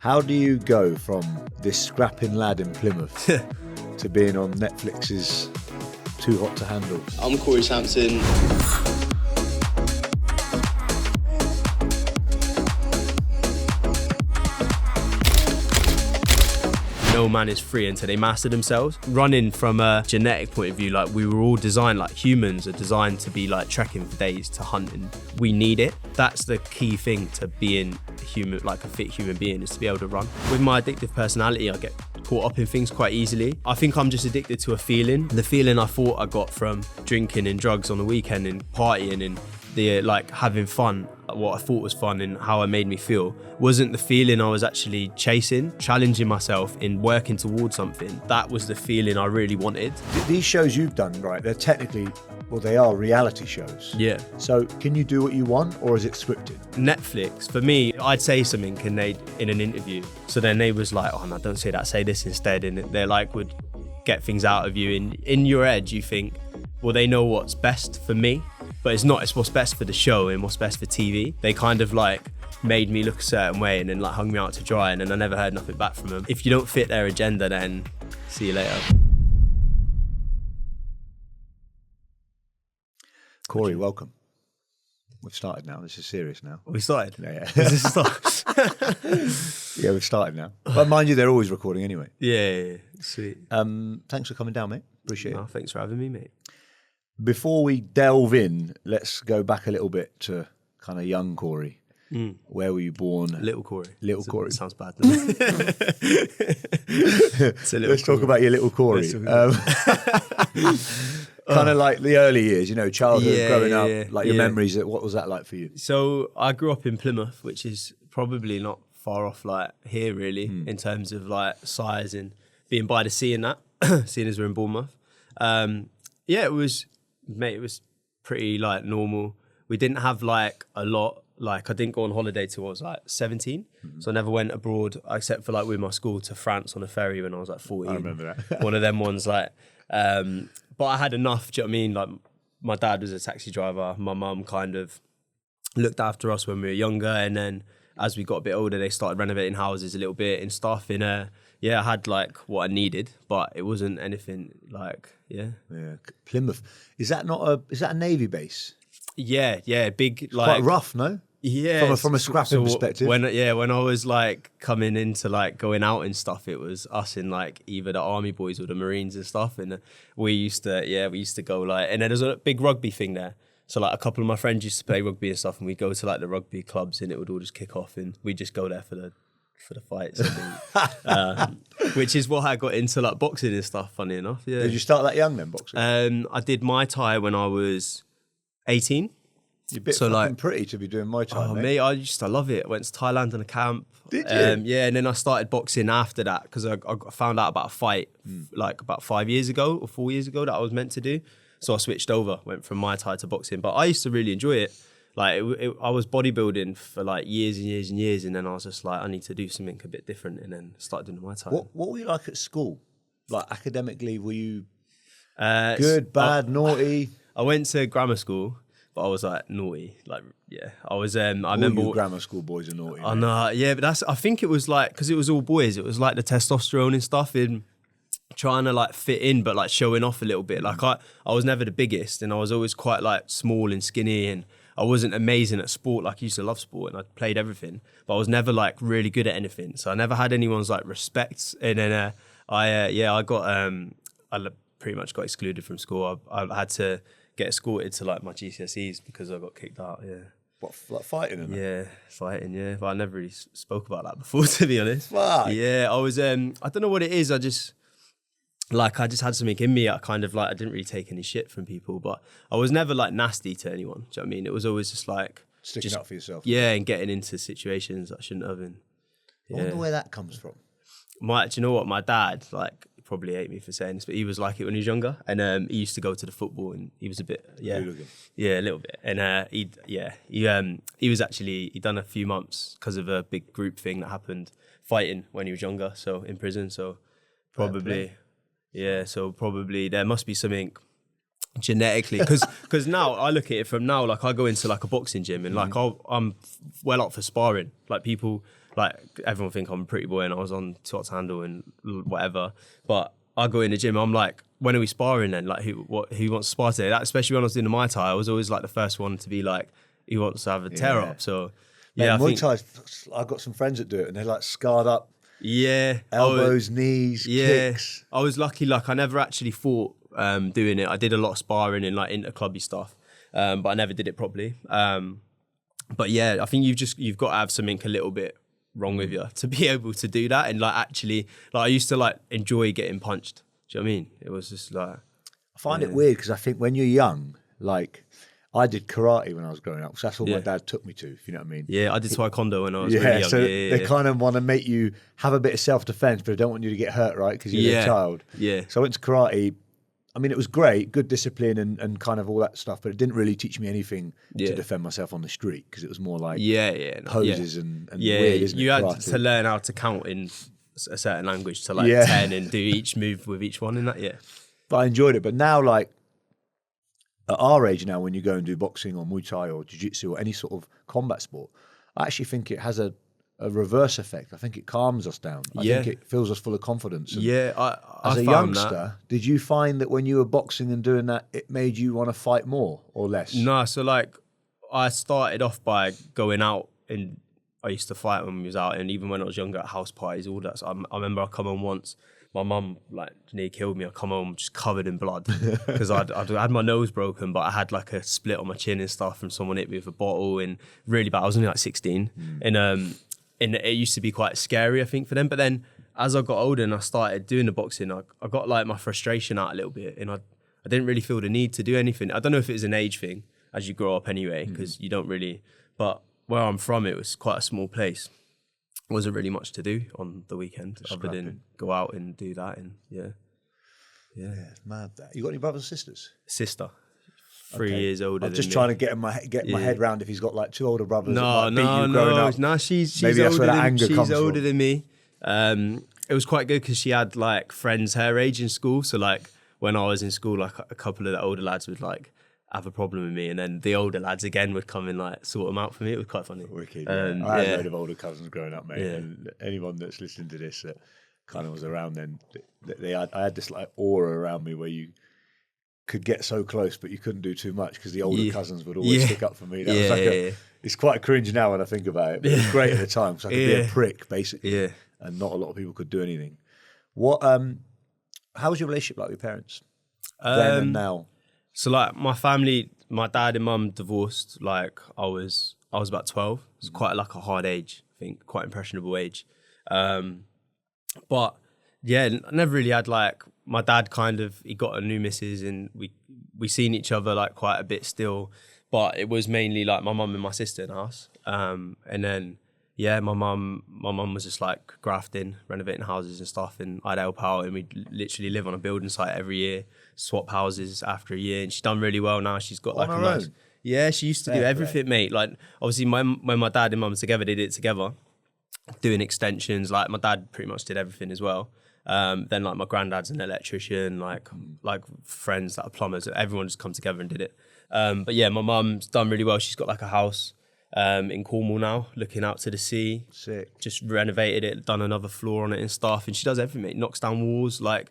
How do you go from this scrapping lad in Plymouth to being on Netflix's Too Hot to Handle? I'm Kori Sampson. No man is free until they master themselves. Running from a genetic point of view, like we were all designed, like humans are designed to be like trekking for days to hunting. We need it. That's the key thing to being human, like a fit human being, is to be able to run. With my addictive personality, I get caught up in things quite easily. I think I'm just addicted to a feeling. The feeling I thought I got from drinking and drugs on the weekend and partying and the like having fun, what I thought was fun and how it made me feel, wasn't the feeling I was actually chasing. Challenging myself in working towards something, that was the feeling I really wanted. These shows you've done, right, they're technically, well, they are reality shows. Yeah. So can you do what you want, or is it scripted? Netflix, for me, I'd say something and they'd, in an interview, so then they was like, oh no, don't say that, say this instead, and they're like, would get things out of you. In your head, you think, well, they know what's best for me, but it's not. It's what's best for the show and what's best for TV. They kind of like made me look a certain way and then like hung me out to dry, and then I never heard nothing back from them. If you don't fit their agenda, then see you later. Kori, welcome. We've started now. This is serious now. We started? Yeah. Does this start? Yeah, we've started now. But mind you, they're always recording anyway. Yeah, sweet. Thanks for coming down, mate. Appreciate it. Thanks for having me, mate. Before we delve in, let's go back a little bit to kind of young Kori. Where were you born? Little Kori. Little Kori. It sounds bad, doesn't it? Let's talk about your little Kori. Kind of like the early years, you know, childhood, growing up, like your memories. What was that like for you? So I grew up in Plymouth, which is probably not far off like here really, in terms of like size and being by the sea and that, seeing as we're in Bournemouth. It was pretty like normal. We didn't have like a lot. Like I didn't go on holiday till I was like 17. So I never went abroad except for like with my school to France on a ferry when I was like 14. I remember that. One of them ones like, but I had enough, do you know what I mean? Like my dad was a taxi driver. My mum kind of looked after us when we were younger. And then as we got a bit older, they started renovating houses a little bit and stuff. And I had like what I needed, but it wasn't anything like, Yeah, Plymouth. Is that a Navy base? Yeah, big, like. Quite rough, no? Yeah. From a scrapping perspective. When I was like coming into like going out and stuff, it was us in like either the army boys or the Marines and stuff. And we used to go like, and then there's a big rugby thing there. So like a couple of my friends used to play rugby and stuff, and we'd go to like the rugby clubs and it would all just kick off and we'd just go there for the fights. Which is what I got into like boxing and stuff, funny enough. Yeah. Did you start that young then, boxing? I did Muay Thai when I was 18. You're a bit fucking pretty to be doing Muay Thai, mate. I love it. I went to Thailand on a camp. Did you? Yeah, and then I started boxing after that because I found out about a fight like about 5 years ago or 4 years ago that I was meant to do. So I switched over, went from Muay Thai to boxing. But I used to really enjoy it. Like I was bodybuilding for like years and years and years, and then I was just like, I need to do something a bit different, and then started doing Muay Thai. What were you like at school? Like academically, were you good, bad, naughty? I went to grammar school. But I was like naughty, like I was. I remember you grammar school boys are naughty. I know, but I think it was like because it was all boys. It was like the testosterone and stuff in trying to like fit in, but like showing off a little bit. Like I was never the biggest, and I was always quite like small and skinny, and I wasn't amazing at sport. Like I used to love sport, and I played everything, but I was never like really good at anything. So I never had anyone's like respect. And then I pretty much got excluded from school. I had to get escorted to like my GCSEs because I got kicked out. Yeah. What, like fighting? Yeah, fighting. Yeah, but I never really spoke about that before, to be honest. Fuck. Yeah, I was. I don't know what it is. I just had something in me. I kind of like I didn't really take any shit from people, but I was never like nasty to anyone. Do you know what I mean? It was always just like sticking up for yourself. Yeah, and getting into situations I shouldn't have. And I wonder where that comes from. Do you know what? My dad, like, probably hate me for saying this, but he was like it when he was younger, and he used to go to the football, and he was a bit, a little bit, and he was actually he'd done a few months because of a big group thing that happened fighting when he was younger, so in prison, so probably, probably there must be something genetically because now I look at it from now, like I go into like a boxing gym and like I'm well up for sparring, like people. like everyone think I'm a pretty boy and I was on too hot to handle and whatever. But I go in the gym, I'm like, when are we sparring then? Like who wants to spar today? That, especially when I was doing the Muay Thai, I was always like the first one to be like, who wants to have a tear up? So yeah, Muay Thai, I've got some friends that do it and they're like scarred up. Yeah. Elbows, knees, kicks. I was lucky, like I never actually fought doing it. I did a lot of sparring and like inter-clubby stuff, but I never did it properly. But yeah, I think you've got to have something a little bit wrong with you to be able to do that. And like actually, like I used to like enjoy getting punched. Do you know what I mean? It was just like... I find it weird because I think when you're young, like I did karate when I was growing up, because that's all my dad took me to, if you know what I mean. Yeah, I did taekwondo when I was really young. So they kind of want to make you have a bit of self-defense, but they don't want you to get hurt, right? Because you're a child. Yeah. So I went to karate. I mean, it was great, good discipline and kind of all that stuff, but it didn't really teach me anything to defend myself on the street, because it was more like poses and weird, isn't you it, had karate? to learn how to count in a certain language to like 10 and do each move with each one and that, But I enjoyed it. But now, like, at our age now, when you go and do boxing or Muay Thai or Jiu-Jitsu or any sort of combat sport, I actually think it has a reverse effect. I think it calms us down. I think it fills us full of confidence. And as a youngster, did you find that when you were boxing and doing that, it made you want to fight more or less? No, so like I started off by going out, and I used to fight when we was out, and even when I was younger at house parties, all that. So I remember I come home once, my mum like nearly killed me. I come home just covered in blood because I'd had my nose broken, but I had like a split on my chin and stuff, and someone hit me with a bottle, and really bad. I was only like 16, and it used to be quite scary, I think, for them. But then as I got older and I started doing the boxing, I got like my frustration out a little bit, and I didn't really feel the need to do anything. I don't know if it was an age thing as you grow up anyway, because you don't really, but where I'm from, it was quite a small place. Wasn't really much to do on the weekend other than go out and do that. And yeah, it's mad that. You got any brothers and sisters? Sister. 3 years older than me. I'm just trying to get my head round if he's got like 2 older brothers. No, she's Maybe that's older where that than, anger she's comes older from. than me. It was quite good because she had like friends her age in school. So like when I was in school, like a couple of the older lads would like have a problem with me, and then the older lads again would come and like sort them out for me. It was quite funny. Wicked. I had a load of older cousins growing up, mate. And anyone that's listening to this that kind of was around then, I had this like aura around me where you could get so close, but you couldn't do too much because the older cousins would always stick up for me. That was like it's quite cringe now when I think about it, but it was great at the time because I could be a prick basically, and not a lot of people could do anything. What? How was your relationship like with your parents then and now? So like my family, my dad and mum divorced. Like I was about 12. It's quite like a hard age, I think, quite impressionable age. But yeah, I never really had like, my dad he got a new missus, and we seen each other like quite a bit still, but it was mainly like my mum and my sister in the house. And then my mum was just like grafting, renovating houses and stuff, and I'd help out, and we'd literally live on a building site every year, swap houses after a year, and she's done really well now. She's got like a nice... Yeah, she used to do everything, mate. Like obviously when my dad and mum were together, they did it together, doing extensions. Like my dad pretty much did everything as well. Then like my granddad's an electrician, like friends that are plumbers, everyone just come together and did it. But yeah, my mum's done really well. She's got like a house in Cornwall now, looking out to the sea. Sick. Just renovated it, done another floor on it and stuff. And she does everything, mate. Knocks down walls, like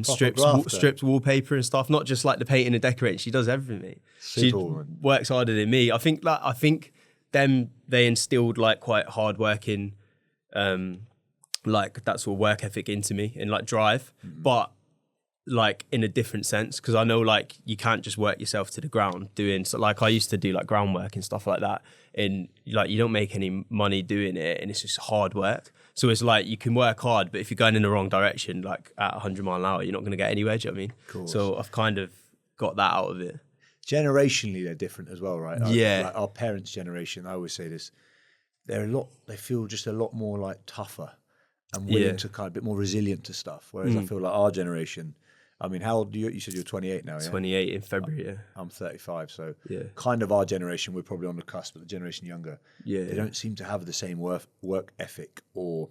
strips wallpaper and stuff. Not just like the painting and decorating. She does everything, mate. She works harder than me. I think they instilled like quite hardworking, like that sort of work ethic into me and like drive, but like in a different sense, because I know like you can't just work yourself to the ground doing, so like I used to do like groundwork and stuff like that, and like you don't make any money doing it, and it's just hard work. So it's like you can work hard, but if you're going in the wrong direction, like at 100 mile an hour, you're not going to get anywhere. Do you know what I mean? So I've kind of got that out of it. Generationally, they're different as well, right? Yeah. Like our parents' generation, I always say this, they feel just a lot more like tougher and willing to kind of a bit more resilient to stuff. Whereas I feel like our generation, I mean, how old are you? You said you're 28 now, yeah? 28 in February, yeah. I'm 35, so kind of our generation, we're probably on the cusp, but the generation younger, they don't seem to have the same work ethic or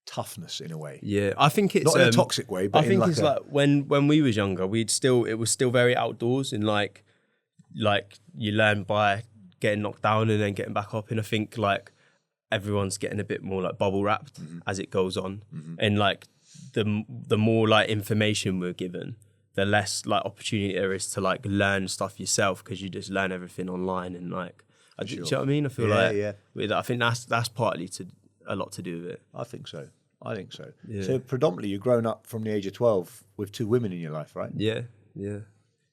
toughness in a way. Yeah, I think it's... Not in a toxic way, but I think it's like when we was younger, it was still very outdoors, and like you learn by getting knocked down and then getting back up, and I think like everyone's getting a bit more like bubble wrapped as it goes on. And like the more like information we're given, the less like opportunity there is to like learn stuff yourself, because you just learn everything online. And like, do you know what I mean? I feel I think that's partly a lot to do with it. I think so. Yeah. So predominantly you've grown up from the age of 12 with 2 women in your life, right? Yeah.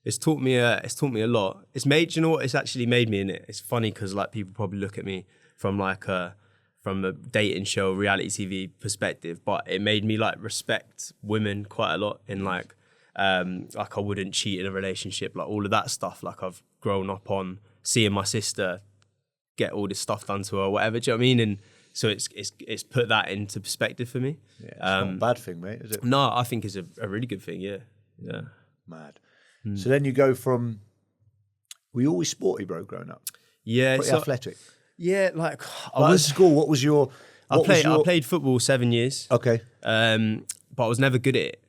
It's taught me a lot. It's made, you know what? It's actually made me in it. It's funny because like people probably look at me from like from a dating show, reality TV perspective, but it made me like respect women quite a lot. In like I wouldn't cheat in a relationship, like all of that stuff. Like I've grown up on seeing my sister get all this stuff done to her, or whatever. Do you know what I mean? And so it's put that into perspective for me. Yeah, it's not a bad thing, mate, is it? No, I think it's a really good thing. Yeah. Mad. So then you go from, were you always sporty, bro, growing up? Yeah. Pretty athletic? Yeah, like I was at school. What was your? I played football 7 years. Okay. But I was never good at it.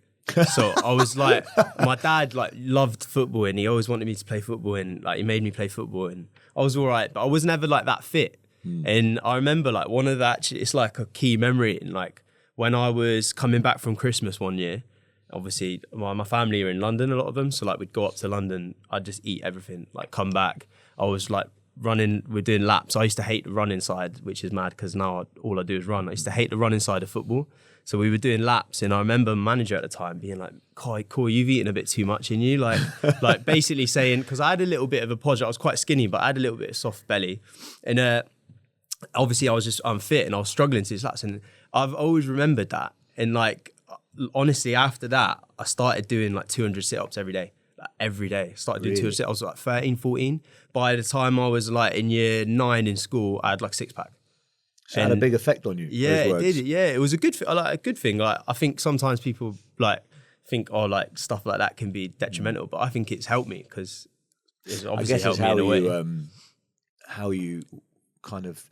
So I was like, my dad like loved football and he always wanted me to play football, and like he made me play football, and I was all right, but I was never like that fit. And I remember like one of that, it's like a key memory. And like when I was coming back from Christmas one year, obviously my family are in London, a lot of them. So like we'd go up to London, I'd just eat everything, like come back. I was like running, we're doing laps. I used to hate the run inside, which is mad because now all I do is run. I used to hate the run inside of football. So we were doing laps, and I remember my manager at the time being like, Kori, you've eaten a bit too much in you. Like, like basically saying, because I had a little bit of a podge, I was quite skinny, but I had a little bit of soft belly. And obviously I was just unfit and I was struggling to these laps. And I've always remembered that. And like, honestly, after that, I started doing like 200 sit-ups every day. Like every day. Started doing 200 sit-ups. I was like 13, 14. By the time I was like in year 9 in school, I had like 6-pack. So it had a big effect on you. Yeah, it did. Yeah, it was a good thing. Like I think sometimes people like think, oh, like stuff like that can be detrimental, but I think it's helped me because it's obviously helped me in a way. How you kind of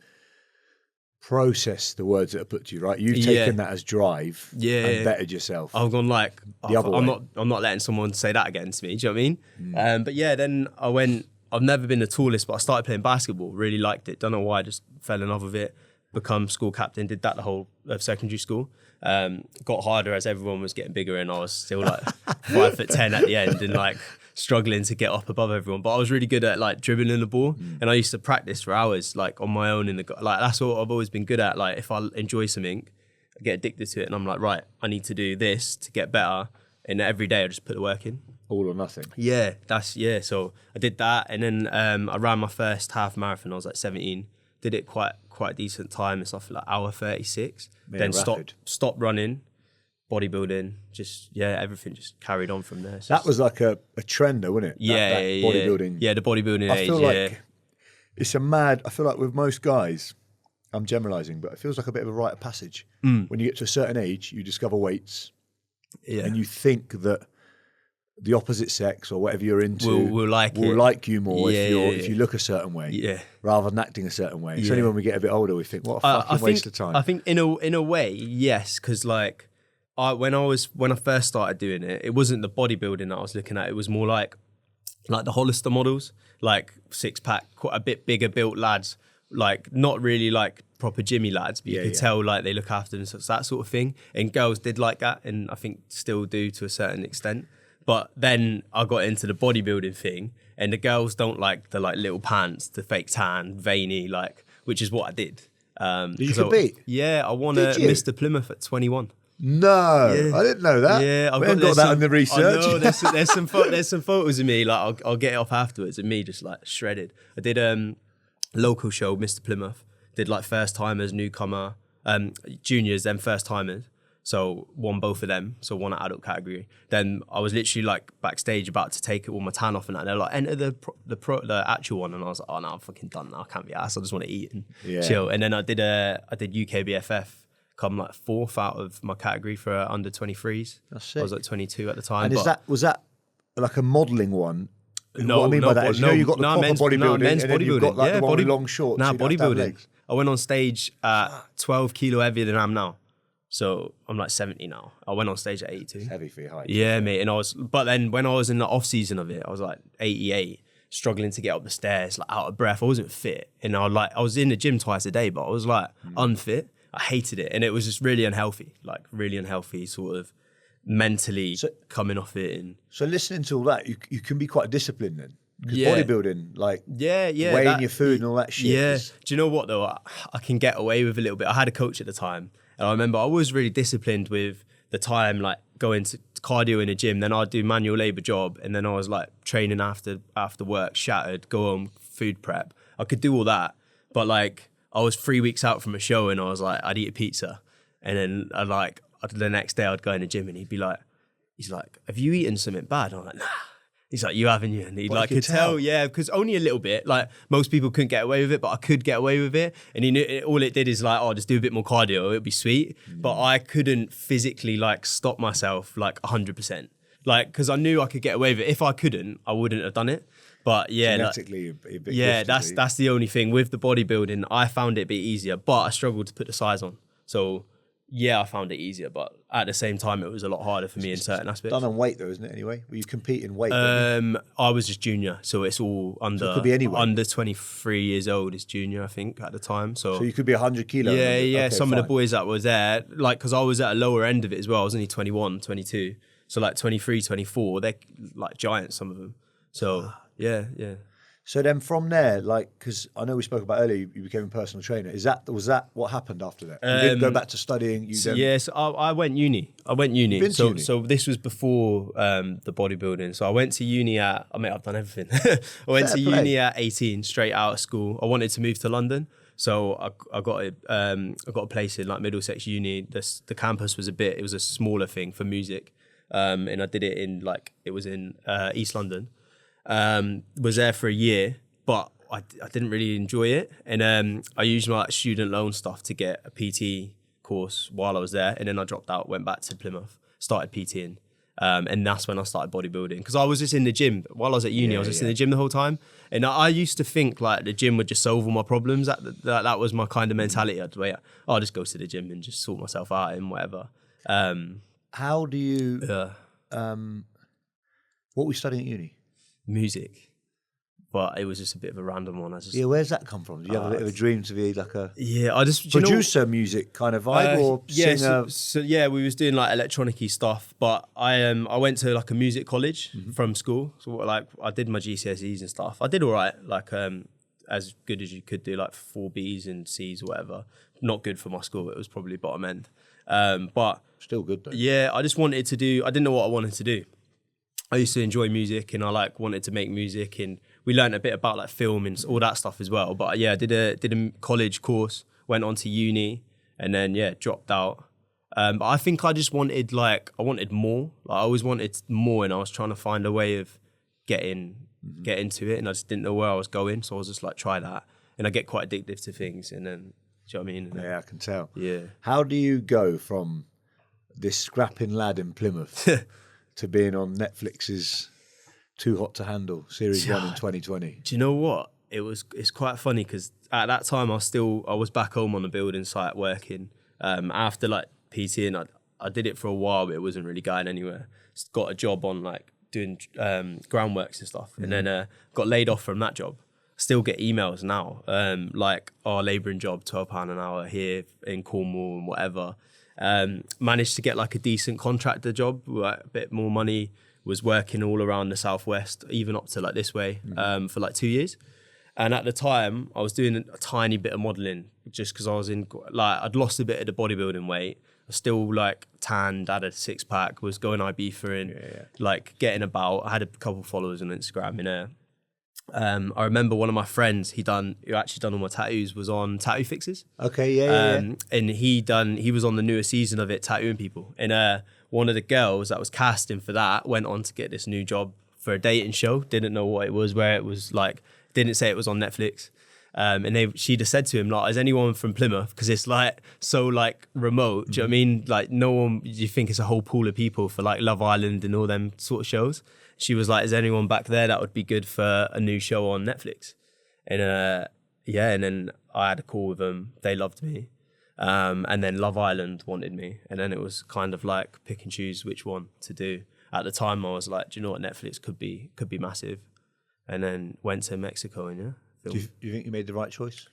process the words that are put to you, right? You've taken that as drive and bettered yourself. I've gone like, I'm not letting someone say that again to me. Do you know what I mean? But yeah, then I've never been the tallest, but I started playing basketball, really liked it. Don't know why, I just fell in love with it. Become school captain, did that the whole of secondary school. Got harder as everyone was getting bigger, and I was still like 5'10" at the end and like struggling to get up above everyone. But I was really good at like dribbling the ball, and I used to practice for hours like on my own like that's what I've always been good at. Like if I enjoy something, I get addicted to it, and I'm like, right, I need to do this to get better. And every day I just put the work in. All or nothing. Yeah, so I did that, and then I ran my first half marathon. I was like 17. Did it quite decent time. It's off like hour 36. Then stopped running, bodybuilding, everything just carried on from there. So that was like a trend though, wasn't it? Yeah, bodybuilding. Yeah, the bodybuilding age. I feel like it's I feel like with most guys, I'm generalising, but it feels like a bit of a rite of passage. When you get to a certain age, you discover weights, and you think that the opposite sex or whatever you're into will like you more if you look a certain way, rather than acting a certain way. It's only when we get a bit older we think, what a fucking waste of time. I think in a way, yes, because like when I first started doing it, it wasn't the bodybuilding that I was looking at. It was more like the Hollister models, like 6-pack, quite a bit bigger built lads, like not really like proper Jimmy lads, but you could tell like they look after themselves, that sort of thing. And girls did like that, and I think still do to a certain extent. But then I got into the bodybuilding thing, and the girls don't like the like little pants, the fake tan, veiny, like, which is what I did. Did you compete? Yeah, I won a Mr. Plymouth at 21. No, I didn't know that. Yeah, I got that in the research. I know, there's some photos of me, like I'll get it off afterwards, of me just like shredded. I did local show, Mr. Plymouth. Did like first timers, newcomer, juniors, then first timers. So won both of them. So won an adult category. Then I was literally like backstage about to take all my tan off and that. They're like, enter the actual one, and I was like, oh no, I'm fucking done now. I can't be asked. I just want to eat and chill. And then I did UKBFF, come like 4th out of my category for under 23s. That's sick. I was like 22 at the time. And was that like a modelling one? No, what I mean by that is, you got the proper bodybuilding, men's and then you've got like the one with long shorts. Nah, bodybuilding. I went on stage at 12 kilo heavier than I am now. So I'm like 70 now. I went on stage at 82. It's heavy for your height. Yeah, mate. But then when I was in the off season of it, I was like 88. struggling to get up the stairs, like out of breath. I wasn't fit. And I was in the gym twice a day, but I was like unfit. I hated it. And it was just really unhealthy, sort of mentally coming off it. And so listening to all that, you can be quite disciplined then. Because bodybuilding, weighing your food and all that shit. Yeah. Do you know what though? I can get away with a little bit. I had a coach at the time, and I remember I was really disciplined with the time, like going to cardio in the gym. Then I'd do manual labor job, and then I was like training after work, shattered, go home, food prep. I could do all that, but like I was 3 weeks out from a show, and I was like, I'd eat a pizza, and then the next day I'd go in the gym, and he's like, have you eaten something bad? I'm like, nah. He's like, you haven't, you? And he could tell, because only a little bit. Like most people couldn't get away with it, but I could get away with it. And he knew all it did is like, just do a bit more cardio, it'll be sweet. But I couldn't physically like stop myself like 100%. Like, because I knew I could get away with it. If I couldn't, I wouldn't have done it. But yeah, genetically, a bit gifted, that's the only thing with the bodybuilding. I found it a bit easier, but I struggled to put the size on. So yeah, I found it easier, but at the same time, it was a lot harder for me in certain aspects. Done on weight though, isn't it? Anyway, you compete in weight. I was just junior, so it's all under. So it could be anyway. Under 23 years old is junior, I think, at the time. So you could be 100 kilos. Yeah, yeah. Okay, some of the boys that were there, like, because I was at a lower end of it as well. I was only 21, 22. So like 23, 24, they're like giants, some of them. So yeah. So then from there, like, because I know we spoke about earlier, you became a personal trainer. Was that what happened after that? You didn't go back to studying? Yes, I went uni. So this was before the bodybuilding. So I went to uni I've done everything. I went to uni at 18, straight out of school. I wanted to move to London. So I got a place in like Middlesex Uni. The campus was it was a smaller thing for music. And I did it in East London. Was there for a year, but I didn't really enjoy it. And I used my student loan stuff to get a PT course while I was there. And then I dropped out, went back to Plymouth, started PTing. And that's when I started bodybuilding. Because I was just in the gym. While I was at uni, I was just in the gym the whole time. And I used to think like the gym would just solve all my problems. That was my kind of mentality. I'll just go to the gym and just sort myself out and whatever. How do you... what were you studying at uni? Music, but it was just a bit of a random one. Where's that come from? Do you have a bit of a dream to be like a producer music kind of vibe or singer? So we was doing like electronic-y stuff, but I went to like a music college from school. So like I did my GCSEs and stuff. I did all right, like as good as you could do, like 4 Bs and Cs or whatever. Not good for my school. It was probably bottom end, but still good though. Yeah, I just wanted to do. I didn't know what I wanted to do. I used to enjoy music and I like wanted to make music, and we learned a bit about like film and all that stuff as well. But yeah, I did a college course, went on to uni, and then dropped out. But I think I just wanted more. Like, I always wanted more, and I was trying to find a way of get into it, and I just didn't know where I was going. So I was just like, try that, and I get quite addictive to things, and then do you know what I mean? Yeah, I can tell. Yeah. How do you go from this scrapping lad in Plymouth to being on Netflix's Too Hot to Handle, Series 1 in 2020? Do you know what? It's quite funny because at that time I was back home on the building site working. After like PTing, I did it for a while, but it wasn't really going anywhere. Just got a job on like doing groundworks and stuff, and then got laid off from that job. Still get emails now, like our labouring job, £12 an hour here in Cornwall and whatever. Managed to get like a decent contractor job, like a bit more money, was working all around the southwest, even up to like this way, for like 2 years. And at the time I was doing a tiny bit of modelling just because I was I'd lost a bit of the bodybuilding weight. I was still like tanned, had a 6-pack, was going Ibiza and like getting about. I had a couple followers on Instagram in there. I remember one of my friends, who actually done all my tattoos, was on Tattoo Fixes. Okay, yeah. And he was on the newest season of it, tattooing people. And one of the girls that was casting for that went on to get this new job for a dating show. Didn't know what it was, where it was like, didn't say it was on Netflix. And she'd have said to him, like, is anyone from Plymouth? Because it's like so like remote. Do you know what I mean? Like no one, you think it's a whole pool of people for like Love Island and all them sort of shows. She was like, is anyone back there that would be good for a new show on Netflix? And and then I had a call with them. They loved me. And then Love Island wanted me. And then it was kind of like pick and choose which one to do. At the time I was like, do you know what, Netflix could be massive. and then went to Mexico and Do you think you made the right choice?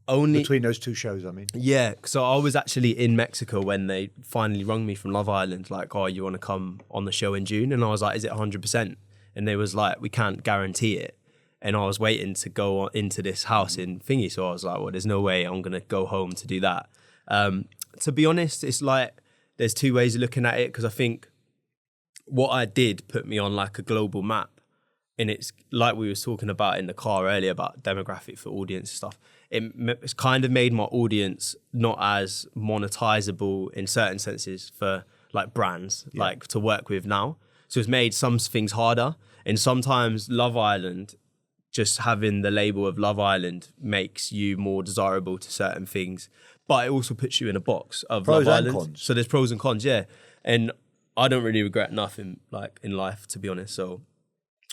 Only between those two shows, I mean. Yeah, so I was actually in Mexico when they finally rung me from Love Island, like, oh, you want to come on the show in June? And I was like, is it 100%? And they was like, we can't guarantee it. And I was waiting to go into this house in Thingy, so I was like, well, there's no way I'm going to go home to do that. To be honest, it's like, there's two ways of looking at it, because I think what I did put me on like a global map. And it's like we was talking about in the car earlier about demographic for audience and stuff. It's kind of made my audience not as monetizable in certain senses for like brands, like to work with now. So it's made some things harder. And sometimes Love Island, just having the label of Love Island makes you more desirable to certain things. But it also puts you in a box of pros Love and Island. cons. So there's pros and cons, yeah. And I don't really regret nothing like in life, to be honest. So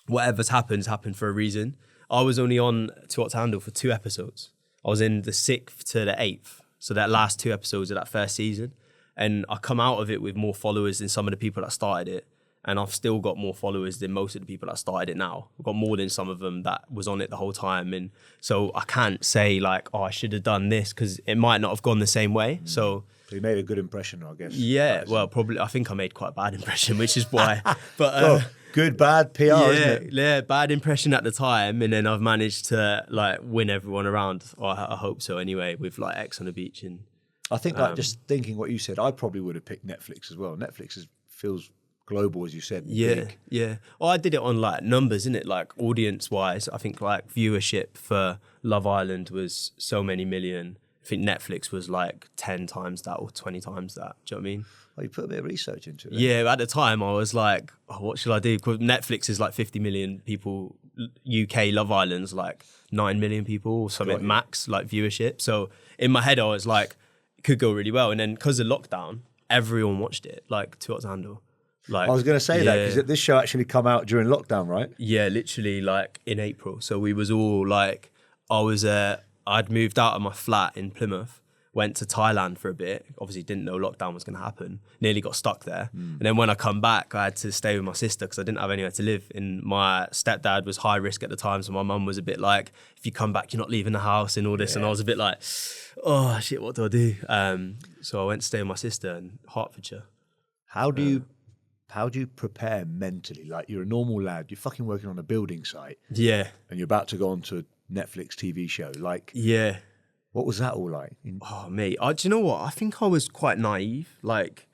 whatever's happened for a reason. I was only on Too Hot to Handle for 2 episodes. I was in the 6th to the 8th. So that last 2 episodes of that first season. And I come out of it with more followers than some of the people that started it. And I've still got more followers than most of the people that started it now. I've got more than some of them that was on it the whole time. And so I can't say like, oh, I should have done this, because it might not have gone the same way. So you made a good impression, I guess. Yeah, well, probably. I think I made quite a bad impression, which is why. But well, good, bad PR, isn't it? Yeah, bad impression at the time, and then I've managed to like win everyone around. Or I hope so, anyway. With like X on the beach, and I think like just thinking what you said, I probably would have picked Netflix as well. Netflix feels global, as you said. Big. Yeah. Well, I did it on like numbers, innit? Like audience wise, I think like viewership for Love Island was so many million. I think Netflix was like 10 times that or 20 times that. Do you know what I mean? Oh, you put a bit of research into it. Yeah, at the time I was like, oh, what should I do? Because Netflix is like 50 million people. UK Love Island's like 9 million people or something max, like viewership. So in my head I was like, it could go really well. And then because of lockdown, everyone watched it, like Too Hot to Handle. Like, I was going to say that, because this show actually come out during lockdown, right? Yeah, literally like in April. So we was all like, I'd moved out of my flat in Plymouth, went to Thailand for a bit, obviously didn't know lockdown was going to happen, nearly got stuck there. And then when I come back, I had to stay with my sister because I didn't have anywhere to live. And my stepdad was high risk at the time, so my mum was a bit like, if you come back, you're not leaving the house and all this. And I was a bit like, oh shit, what do I do? So I went to stay with my sister in Hertfordshire. How do you prepare mentally? Like, you're a normal lad, you're fucking working on a building site. Yeah. And you're about to go on to a Netflix TV show. Like, yeah. What was that all like? Oh, mate. Do you know what? I think I was quite naive. Like,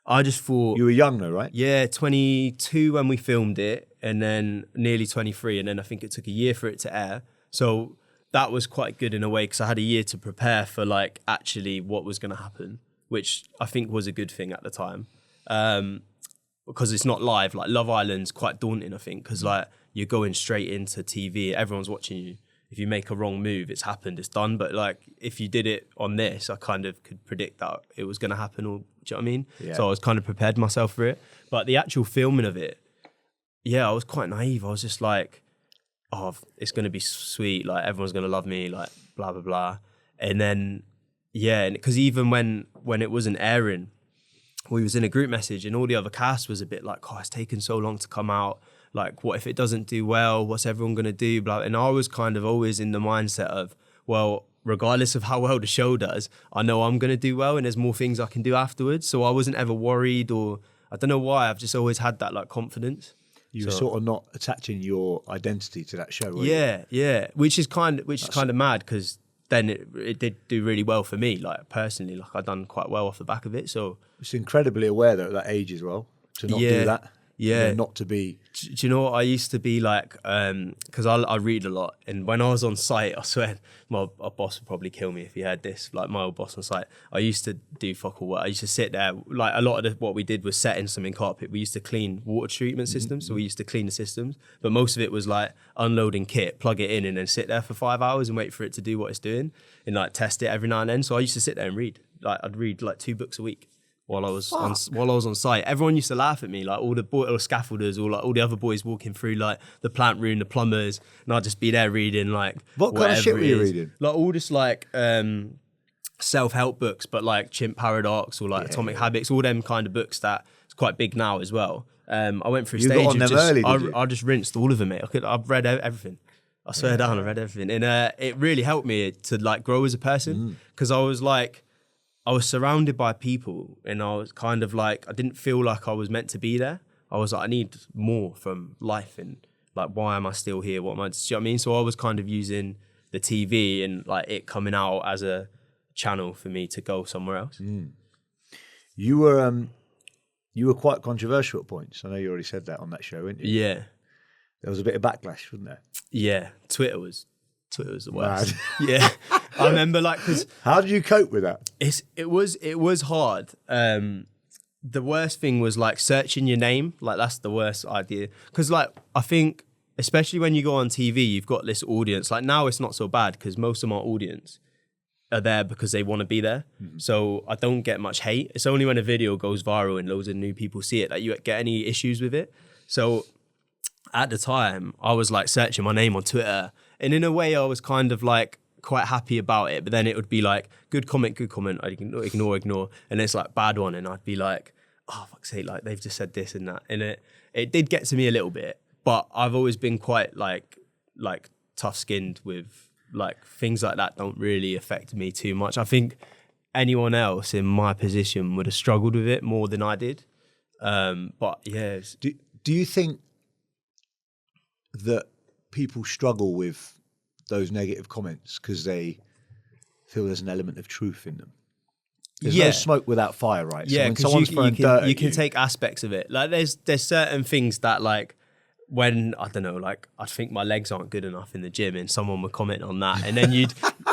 I just thought... You were young though, right? Yeah, 22 when we filmed it, and then nearly 23, and then I think it took a year for it to air. So that was quite good in a way, because I had a year to prepare for, like, actually what was going to happen, which I think was a good thing at the time. Because it's not live. Like, Love Island's quite daunting, I think, because, like, you're going straight into TV, everyone's watching you. If you make a wrong move, it's happened, it's done. But like, if you did it on this, I kind of could predict that it was going to happen. Or, do you know what I mean? Yeah. So I was kind of prepared myself for it. But the actual filming of it, yeah, I was quite naive. I was just like, oh, it's going to be sweet. Like, everyone's going to love me, like, blah, blah, blah. And then, yeah, because even when it wasn't airing, we was in a group message and all the other cast was a bit like, oh, it's taken so long to come out. Like, what if it doesn't do well? What's everyone going to do? Blah. And I was kind of always in the mindset of, well, regardless of how well the show does, I know I'm going to do well and there's more things I can do afterwards. So I wasn't ever worried, or I don't know why. I've just always had that like confidence. You were sort of not attaching your identity to that show, were you? Yeah. Which is kind of mad, because then it did do really well for me, like personally. Like, I'd done quite well off the back of it. So it's incredibly aware though at that age as well to not do that. Yeah. You know, not to be... Do you know what I used to be like? Because I read a lot. And when I was on site, I swear, my boss would probably kill me if he heard this. Like, my old boss on site, I used to do fuck all work. I used to sit there. Like, a lot of what we did was setting something carpet. We used to clean water treatment systems. So we used to clean the systems. But most of it was like unloading kit, plug it in, and then sit there for 5 hours and wait for it to do what it's doing. And like test it every now and then. So I used to sit there and read. Like, I'd read like 2 books a week. While I was on site, everyone used to laugh at me, like all the scaffolders, or like all the other boys walking through like the plant room, the plumbers, and I'd just be there reading like what kind of shit were you reading? Like all this like self-help books, but like Chimp Paradox or like Atomic Habits, all them kind of books that it's quite big now as well. I went through a You stage got on of them early, did you? I just rinsed all of them, mate. I've read everything. I swear down, I read everything. And it really helped me to like grow as a person, because I was surrounded by people, and I was kind of like, I didn't feel like I was meant to be there. I was like, I need more from life, and like, why am I still here? What am I, do you know what I mean? So I was kind of using the TV and like it coming out as a channel for me to go somewhere else. You were quite controversial at points. I know you already said that on that show, didn't you? Yeah. There was a bit of backlash, wasn't there? Yeah. Twitter was the worst. Yeah. I remember like, cause how did you cope with that? it was hard. The worst thing was like searching your name. Like that's the worst idea. Cause like, I think, especially when you go on TV, you've got this audience. Like now it's not so bad because most of my audience are there because they want to be there. So I don't get much hate. It's only when a video goes viral and loads of new people see it that you get any issues with it. So at the time, I was like searching my name on Twitter. And in a way, I was kind of like quite happy about it. But then it would be like, good comment. I'd ignore. And it's like, bad one. And I'd be like, oh, fuck's sake, like they've just said this and that. And it did get to me a little bit. But I've always been quite like tough-skinned with like things like that don't really affect me too much. I think anyone else in my position would have struggled with it more than I did. But yeah. Do you think that people struggle with those negative comments because they feel there's an element of truth in them? There's no smoke without fire, right? Yeah, so when someone's you can take aspects of it. Like there's certain things that like, when, I don't know, like I think my legs aren't good enough in the gym and someone would comment on that, and then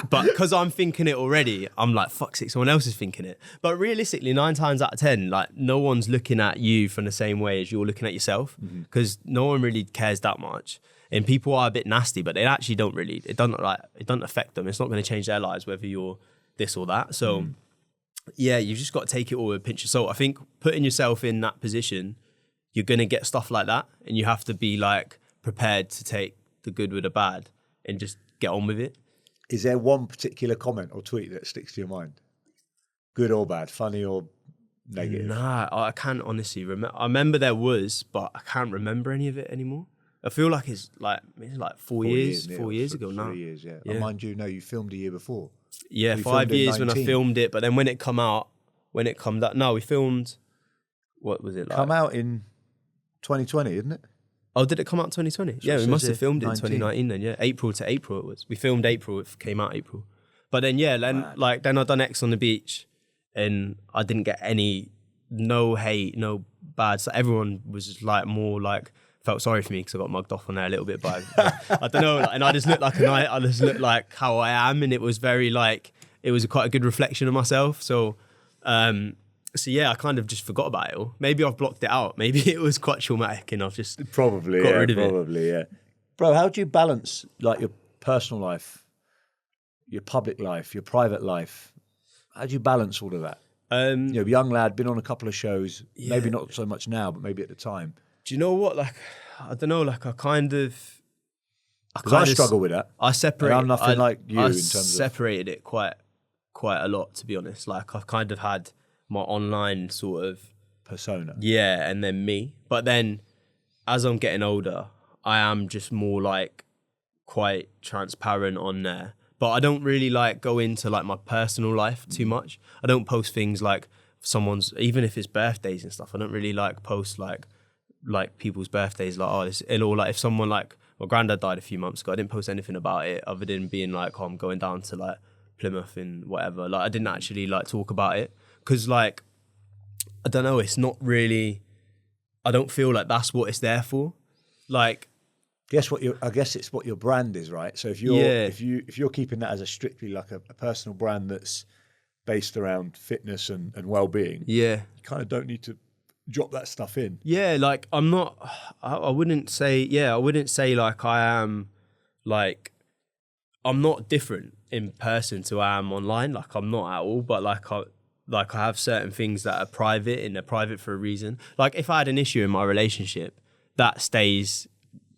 but because I'm thinking it already, I'm like, fuck's sake, someone else is thinking it. But realistically, 9 times out of 10, like no one's looking at you from the same way as you're looking at yourself, because no one really cares that much. And people are a bit nasty, but they actually don't really, it doesn't affect them. It's not going to change their lives whether you're this or that. So yeah, you've just got to take it all with a pinch of salt. I think putting yourself in that position, you're going to get stuff like that, and you have to be like prepared to take the good with the bad and just get on with it. Is there one particular comment or tweet that sticks to your mind? Good or bad, funny or negative? Nah, I can't honestly remember. I remember there was, but I can't remember any of it anymore. I feel like it's like 4 years ago now. 3 years, yeah. And mind you, no, you filmed a year before. Yeah, 5 years when I filmed it, but then when it comes out, no, we filmed, what was it like? Come out in 2020, isn't it? Oh, did it come out 2020? Yeah, we must have filmed it in 2019 then, yeah. April to April it was. We filmed April, it came out April. But then, yeah, then I done X on the beach, and I didn't get no hate, no bad. So everyone was just like more like, felt sorry for me because I got mugged off on there a little bit by, I don't know, and I just looked like I just looked like how I am, and it was very like, it was quite a good reflection of myself. So, so yeah, I kind of just forgot about it all. Maybe I've blocked it out. Maybe it was quite traumatic and I've just got rid of it. Bro, how do you balance like your personal life, your public life, your private life? How do you balance all of that? Young lad, been on a couple of shows, maybe not so much now, but maybe at the time. Do you know what? Like, I don't know, like I struggle with that. I separated. I'm nothing like you in terms separated it quite a lot, to be honest. Like I've kind of had my online sort of persona. Yeah, and then me. But then as I'm getting older, I am just more like quite transparent on there. But I don't really like go into like my personal life too much. I don't post things like someone's, even if it's birthdays and stuff, I don't really like post like people's birthdays, like, oh, this, or like if someone like, my granddad died a few months ago, I didn't post anything about it other than being like, oh, I'm going down to like Plymouth and whatever. Like I didn't actually like talk about it. Because, like, I don't know, it's not really, I don't feel like that's what it's there for. Like, I guess it's what your brand is, right? So if you're keeping that as a strictly like a personal brand that's based around fitness and well-being, you kind of don't need to drop that stuff in. Yeah, like I wouldn't say like I am, like, I'm not different in person to I am online. Like I'm not at all, but like I have certain things that are private, and they're private for a reason. Like if I had an issue in my relationship, that stays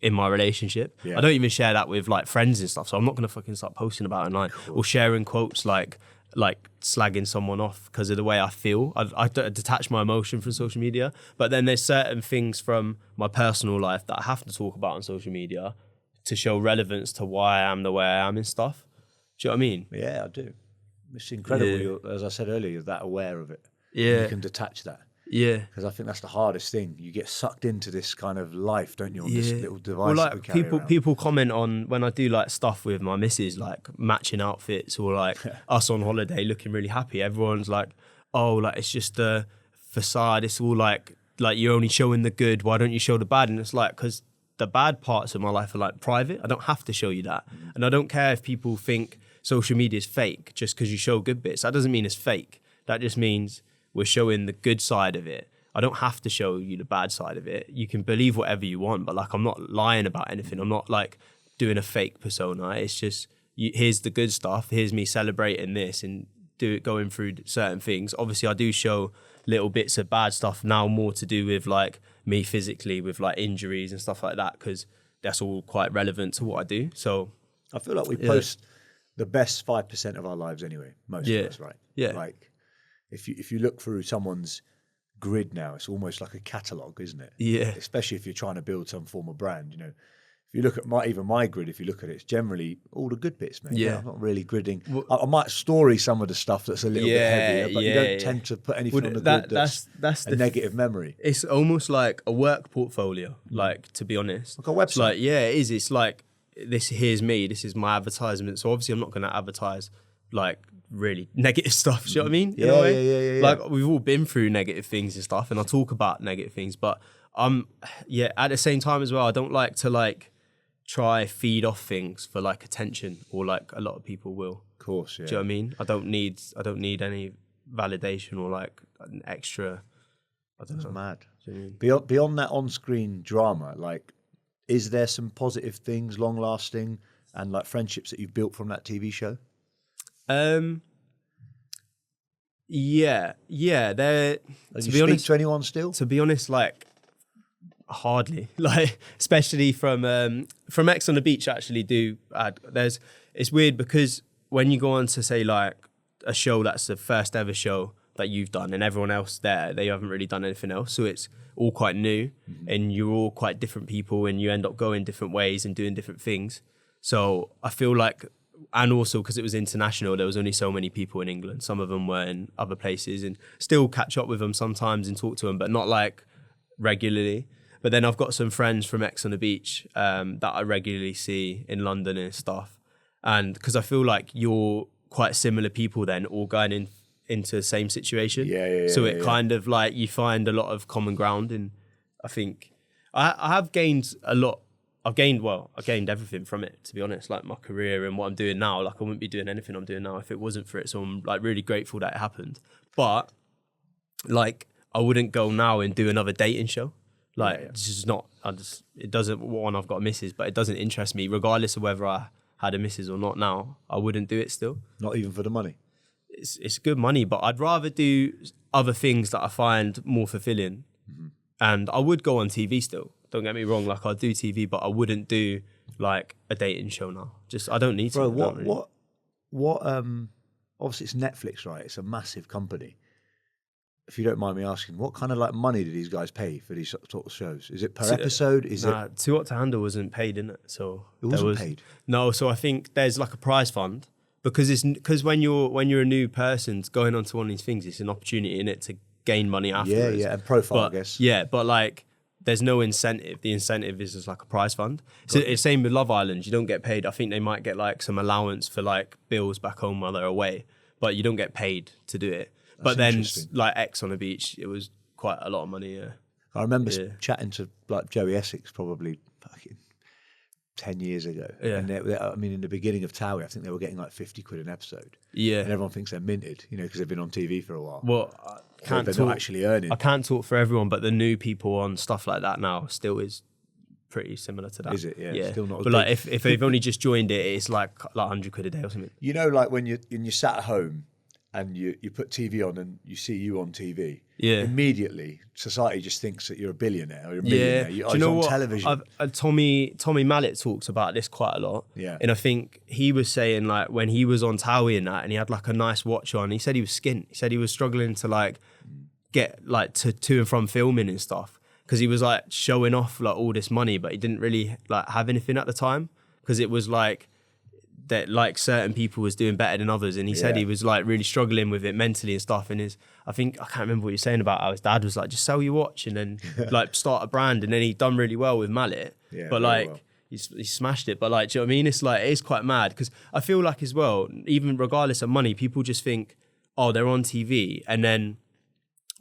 in my relationship. I don't even share that with like friends and stuff. So I'm not going to fucking start posting about it online or sharing quotes like like slagging someone off because of the way I feel. I detach my emotion from social media, but then there's certain things from my personal life that I have to talk about on social media to show relevance to why I am the way I am and stuff. Do you know what I mean? Yeah, I do. It's incredible. As I said earlier, you're that aware of it. Yeah. You can detach that. Yeah. Because I think that's the hardest thing. You get sucked into this kind of life, don't you, on this little device Well, that we like carry around. people comment on when I do like stuff with my missus, like matching outfits or like us on holiday looking really happy. Everyone's like, oh, like it's just a facade. It's all like you're only showing the good. Why don't you show the bad? And it's like, because the bad parts of my life are like private. I don't have to show you that. And I don't care if people think social media is fake just because you show good bits. That doesn't mean it's fake. That just means we're showing the good side of it. I don't have to show you the bad side of it. You can believe whatever you want, but like I'm not lying about anything. I'm not like doing a fake persona. It's just here's the good stuff. Here's me celebrating this and going through certain things. Obviously, I do show little bits of bad stuff now, more to do with like me physically with like injuries and stuff like that, because that's all quite relevant to what I do. So I feel like we post the best 5% of our lives anyway. Most of us, right? Yeah. Like if you look through someone's grid now, it's almost like a catalogue, isn't it? Yeah. Especially if you're trying to build some form of brand, you know. If you look at my grid, if you look at it, it's generally all the good bits, mate. Yeah. I'm not really gridding. I might story some of the stuff that's a little bit heavier, but you don't tend to put anything on the grid that's a negative memory. It's almost like a work portfolio, like, to be honest. Like a website. It's like, yeah, it is. It's like, here's me, this is my advertisement. So obviously I'm not going to advertise like really negative stuff. Do you know what I mean? Yeah. Like we've all been through negative things and stuff, and I talk about negative things, but at the same time as well, I don't like to like try feed off things for like attention, or like a lot of people will. Of course, yeah. Do you know what I mean? I don't need any validation or like an extra. I don't know. That's mad. Do you know what I mean? Beyond that on-screen drama, like, is there some positive things, long-lasting, and like friendships that you've built from that TV show? Yeah. There. Do you speak to anyone still? To be honest, like hardly. Like, especially from X on the Beach. Actually, it's weird because when you go on to say like a show that's the first ever show that you've done, and everyone else there, they haven't really done anything else, so it's all quite new, and you're all quite different people, and you end up going different ways and doing different things. So I feel like. And also because it was international, there was only so many people in England. Some of them were in other places, and still catch up with them sometimes and talk to them, but not like regularly. But then I've got some friends from X on the Beach that I regularly see in London and stuff. And because I feel like you're quite similar people then, all going into the same situation. So it kind of like you find a lot of common ground. And I think I have gained a lot. I gained everything from it, to be honest, like my career and what I'm doing now. Like I wouldn't be doing anything I'm doing now if it wasn't for it. So I'm like really grateful that it happened. But like I wouldn't go now and do another dating show. Like it's just not, it doesn't, one, I've got a missus, but it doesn't interest me regardless of whether I had a missus or not now. I wouldn't do it still. Not even for the money? It's good money, but I'd rather do other things that I find more fulfilling. And I would go on TV still. Don't get me wrong, like I'd do TV, but I wouldn't do like a dating show now. Just, I don't need to. Bro, what, obviously it's Netflix, right? It's a massive company. If you don't mind me asking, what kind of like money do these guys pay for these sort of shows? Is it per episode? Too Hot to Handle wasn't paid, innit? So it wasn't paid? No, so I think there's like a prize fund because when you're a new person going onto one of these things, it's an opportunity in it to gain money afterwards. Yeah, and profile, I guess. Yeah, but like there's no incentive. The incentive is just like a prize fund. So it's same with Love Island. You don't get paid. I think they might get like some allowance for like bills back home while they're away, but you don't get paid to do it. But then like X on the Beach, it was quite a lot of money. Yeah, I remember chatting to like Joey Essex probably fucking 10 years ago. Yeah. And I mean, in the beginning of Towie, I think they were getting like 50 quid an episode. Yeah. And everyone thinks they're minted, you know, because they've been on TV for a while. Well, they're not actually earning. I can't talk for everyone, but the new people on stuff like that now still is pretty similar to that. Is it? Yeah. Still not. But like if they've only just joined it, it's like 100 quid a day or something. You know, like when you sat at home and you put TV on and you see you on TV, immediately society just thinks that you're a billionaire or you're a millionaire. Do you know on what? television. Tommy Mallet talks about this quite a lot. Yeah. And I think he was saying like when he was on Towie and that, and he had like a nice watch on, he said he was skint. He said he was struggling to like get like to and from filming and stuff because he was like showing off like all this money, but he didn't really like have anything at the time because it was like that like certain people was doing better than others, and he said he was like really struggling with it mentally and stuff. And I think I can't remember what he was saying about how his dad was like, just sell your watch and then like start a brand, and then he done really well with Mallet. But like he smashed it. But like, do you know what I mean? It's like, it is quite mad because I feel like as well, even regardless of money, people just think, oh, they're on TV, and then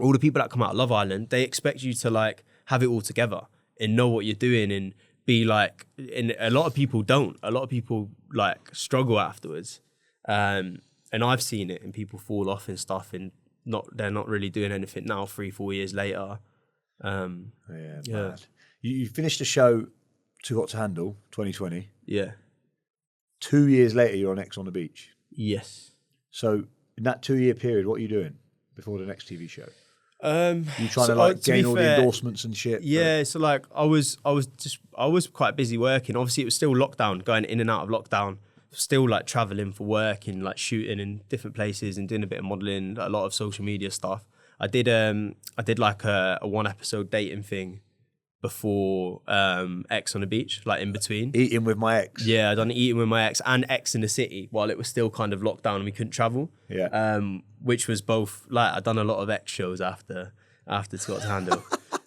all the people that come out of Love Island, they expect you to like have it all together and know what you're doing and be like, and a lot of people don't. A lot of people like struggle afterwards, and I've seen it, and people fall off and stuff, and they're not really doing anything now. 3-4 years later, Mad. You finished a show, Too Hot to Handle, 2020. Yeah. 2 years later, you're on X on the Beach. Yes. So in that 2 year period, what are you doing before the next TV show? You trying to like to gain all the endorsements and shit? Yeah, so like I was quite busy working. Obviously, it was still lockdown, going in and out of lockdown. Still like traveling for work and like shooting in different places and doing a bit of modeling, a lot of social media stuff. I did like a 1 episode dating thing before X on the Beach, like in between. Eating with my ex. Yeah, I done Eating with my ex and X in the City while it was still kind of lockdown and we couldn't travel. Yeah. Which was both like I done a lot of X shows after Too Hot to Handle.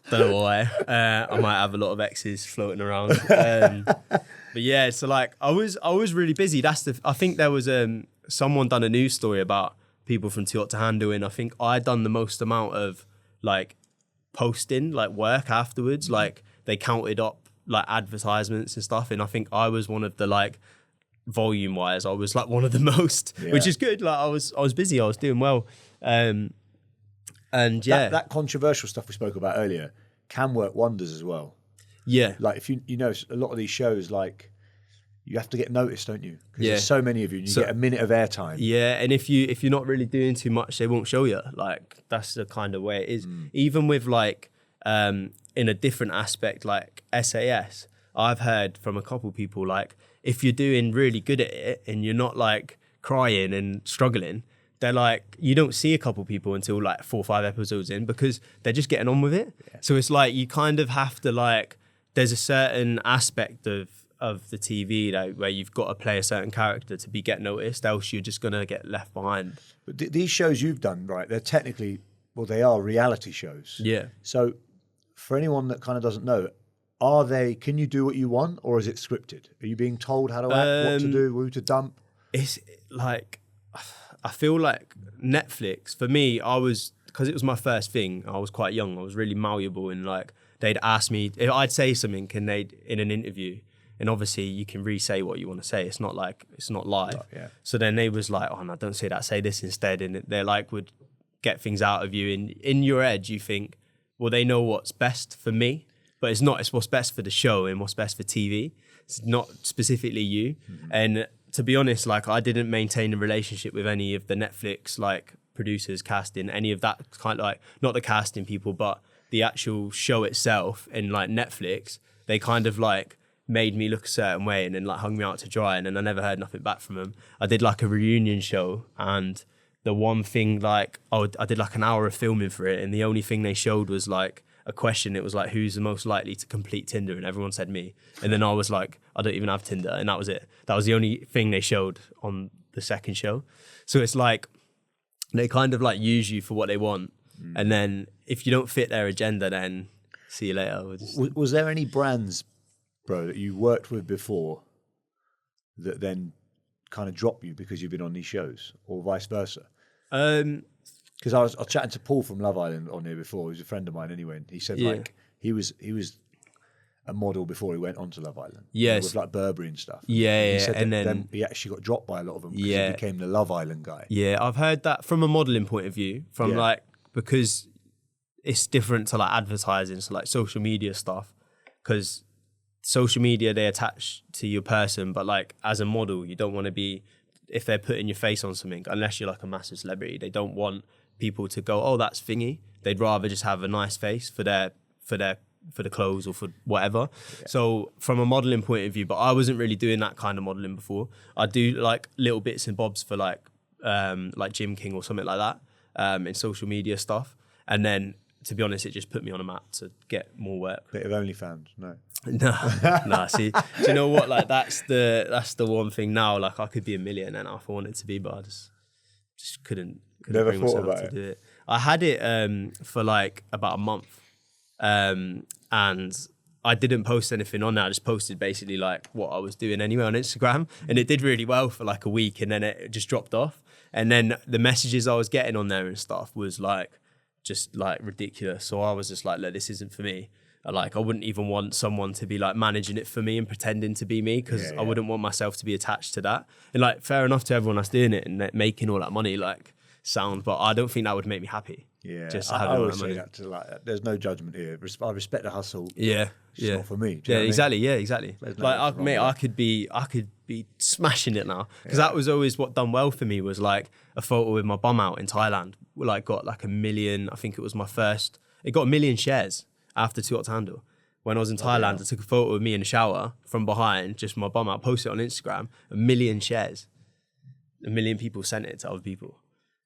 Don't know why. I might have a lot of X's floating around. But yeah, so like I was really busy. I think there was someone done a news story about people from Too Hot to Handle, and I think I done the most amount of like posting like work afterwards. Like they counted up like advertisements and stuff, and I think I was one of the like volume wise I was like one of the most, which is good. Like I was busy, I was doing well, and yeah, that controversial stuff we spoke about earlier can work wonders as well. Yeah, like if you know a lot of these shows, like you have to get noticed, don't you? Because there's so many of you, and you get a minute of airtime. Yeah, and if you're not really doing too much, they won't show you. Like that's the kind of way it is. Even with like in a different aspect, like SAS, I've heard from a couple people like if you're doing really good at it and you're not like crying and struggling, they're like you don't see a couple people until like 4 or 5 episodes in because they're just getting on with it. Yeah. So it's like you kind of have to like there's a certain aspect of the TV like, where you've got to play a certain character to get noticed, else you're just going to get left behind. But these shows you've done, right, they're technically, well, they are reality shows. Yeah. So for anyone that kind of doesn't know, can you do what you want or is it scripted? Are you being told how to act, what to do, who to dump? It's like, I feel like Netflix, for me, because it was my first thing, I was quite young, I was really malleable and like, they'd ask me, if I'd say something in an interview, and obviously you can re-say what you want to say. It's not live. Yeah. So then they was like, oh no, don't say that, say this instead. And they like would get things out of you. And in your head, you think, well, they know what's best for me, but it's not. It's what's best for the show and what's best for TV. It's not specifically you. Mm-hmm. And to be honest, like I didn't maintain a relationship with any of the Netflix like producers, casting, any of that kind of like, not the casting people, but the actual show itself and like Netflix, they kind of like made me look a certain way and then like hung me out to dry, and then I never heard nothing back from them. I did like a reunion show, and the one thing like I did like an hour of filming for it, and the only thing they showed was like a question. It was like, who's the most likely to complete Tinder, and everyone said me, and then I was like, I don't even have Tinder, and that was it. That was the only thing they showed on the second show. So it's like they kind of like use you for what they want, and then if you don't fit their agenda, then see you later. Was there any brands, bro, that you worked with before that then kind of drop you because you've been on these shows, or vice versa? Because I was chatting to Paul from Love Island on here before. He was a friend of mine anyway, and he said like he was a model before he went on to Love Island. Yes, with like Burberry and stuff. Yeah, he said and then he actually got dropped by a lot of them because he became the Love Island guy. Yeah, I've heard that from a modeling point of view, from like because it's different to like advertising, so like social media stuff, because social media, they attach to your person, but like as a model, you don't want to be if they're putting your face on something, unless you're like a massive celebrity, they don't want people to go, oh, that's thingy. They'd rather just have a nice face for the clothes or for whatever. Yeah. So from a modeling point of view, but I wasn't really doing that kind of modeling before. I do like little bits and bobs for like Gym King or something like that, in social media stuff. And then, to be honest, it just put me on a map to get more work. Bit of OnlyFans, no. No. See, do you know what? Like that's the one thing now. Like I could be a millionaire now if I wanted to be, but I just couldn't Never bring thought myself about to it. do it. I had it for like about a month, and I didn't post anything on there. I just posted basically like what I was doing anyway on Instagram, and it did really well for like a week, and then it just dropped off. And then the messages I was getting on there and stuff was like just like ridiculous. So I was just like, look, this isn't for me. I wouldn't even want someone to be like managing it for me and pretending to be me, because I wouldn't want myself to be attached to that. And like, fair enough to everyone that's doing it and making all that money, like sound, but I don't think that would make me happy. Yeah, just I having all always that money. say that to like, there's no judgment here. I respect the hustle. Yeah, it's not for me. Yeah, exactly. Yeah, exactly. Like, I could be smashing it now, because that was always what done well for me, was like a photo with my bum out in Thailand. Like got like 1 million. I think it was my first. It got 1 million shares after Too Hot to Handle. When I was in Thailand, I took a photo of me in the shower from behind, just my bum out, posted it on Instagram. 1 million shares. 1 million people sent it to other people.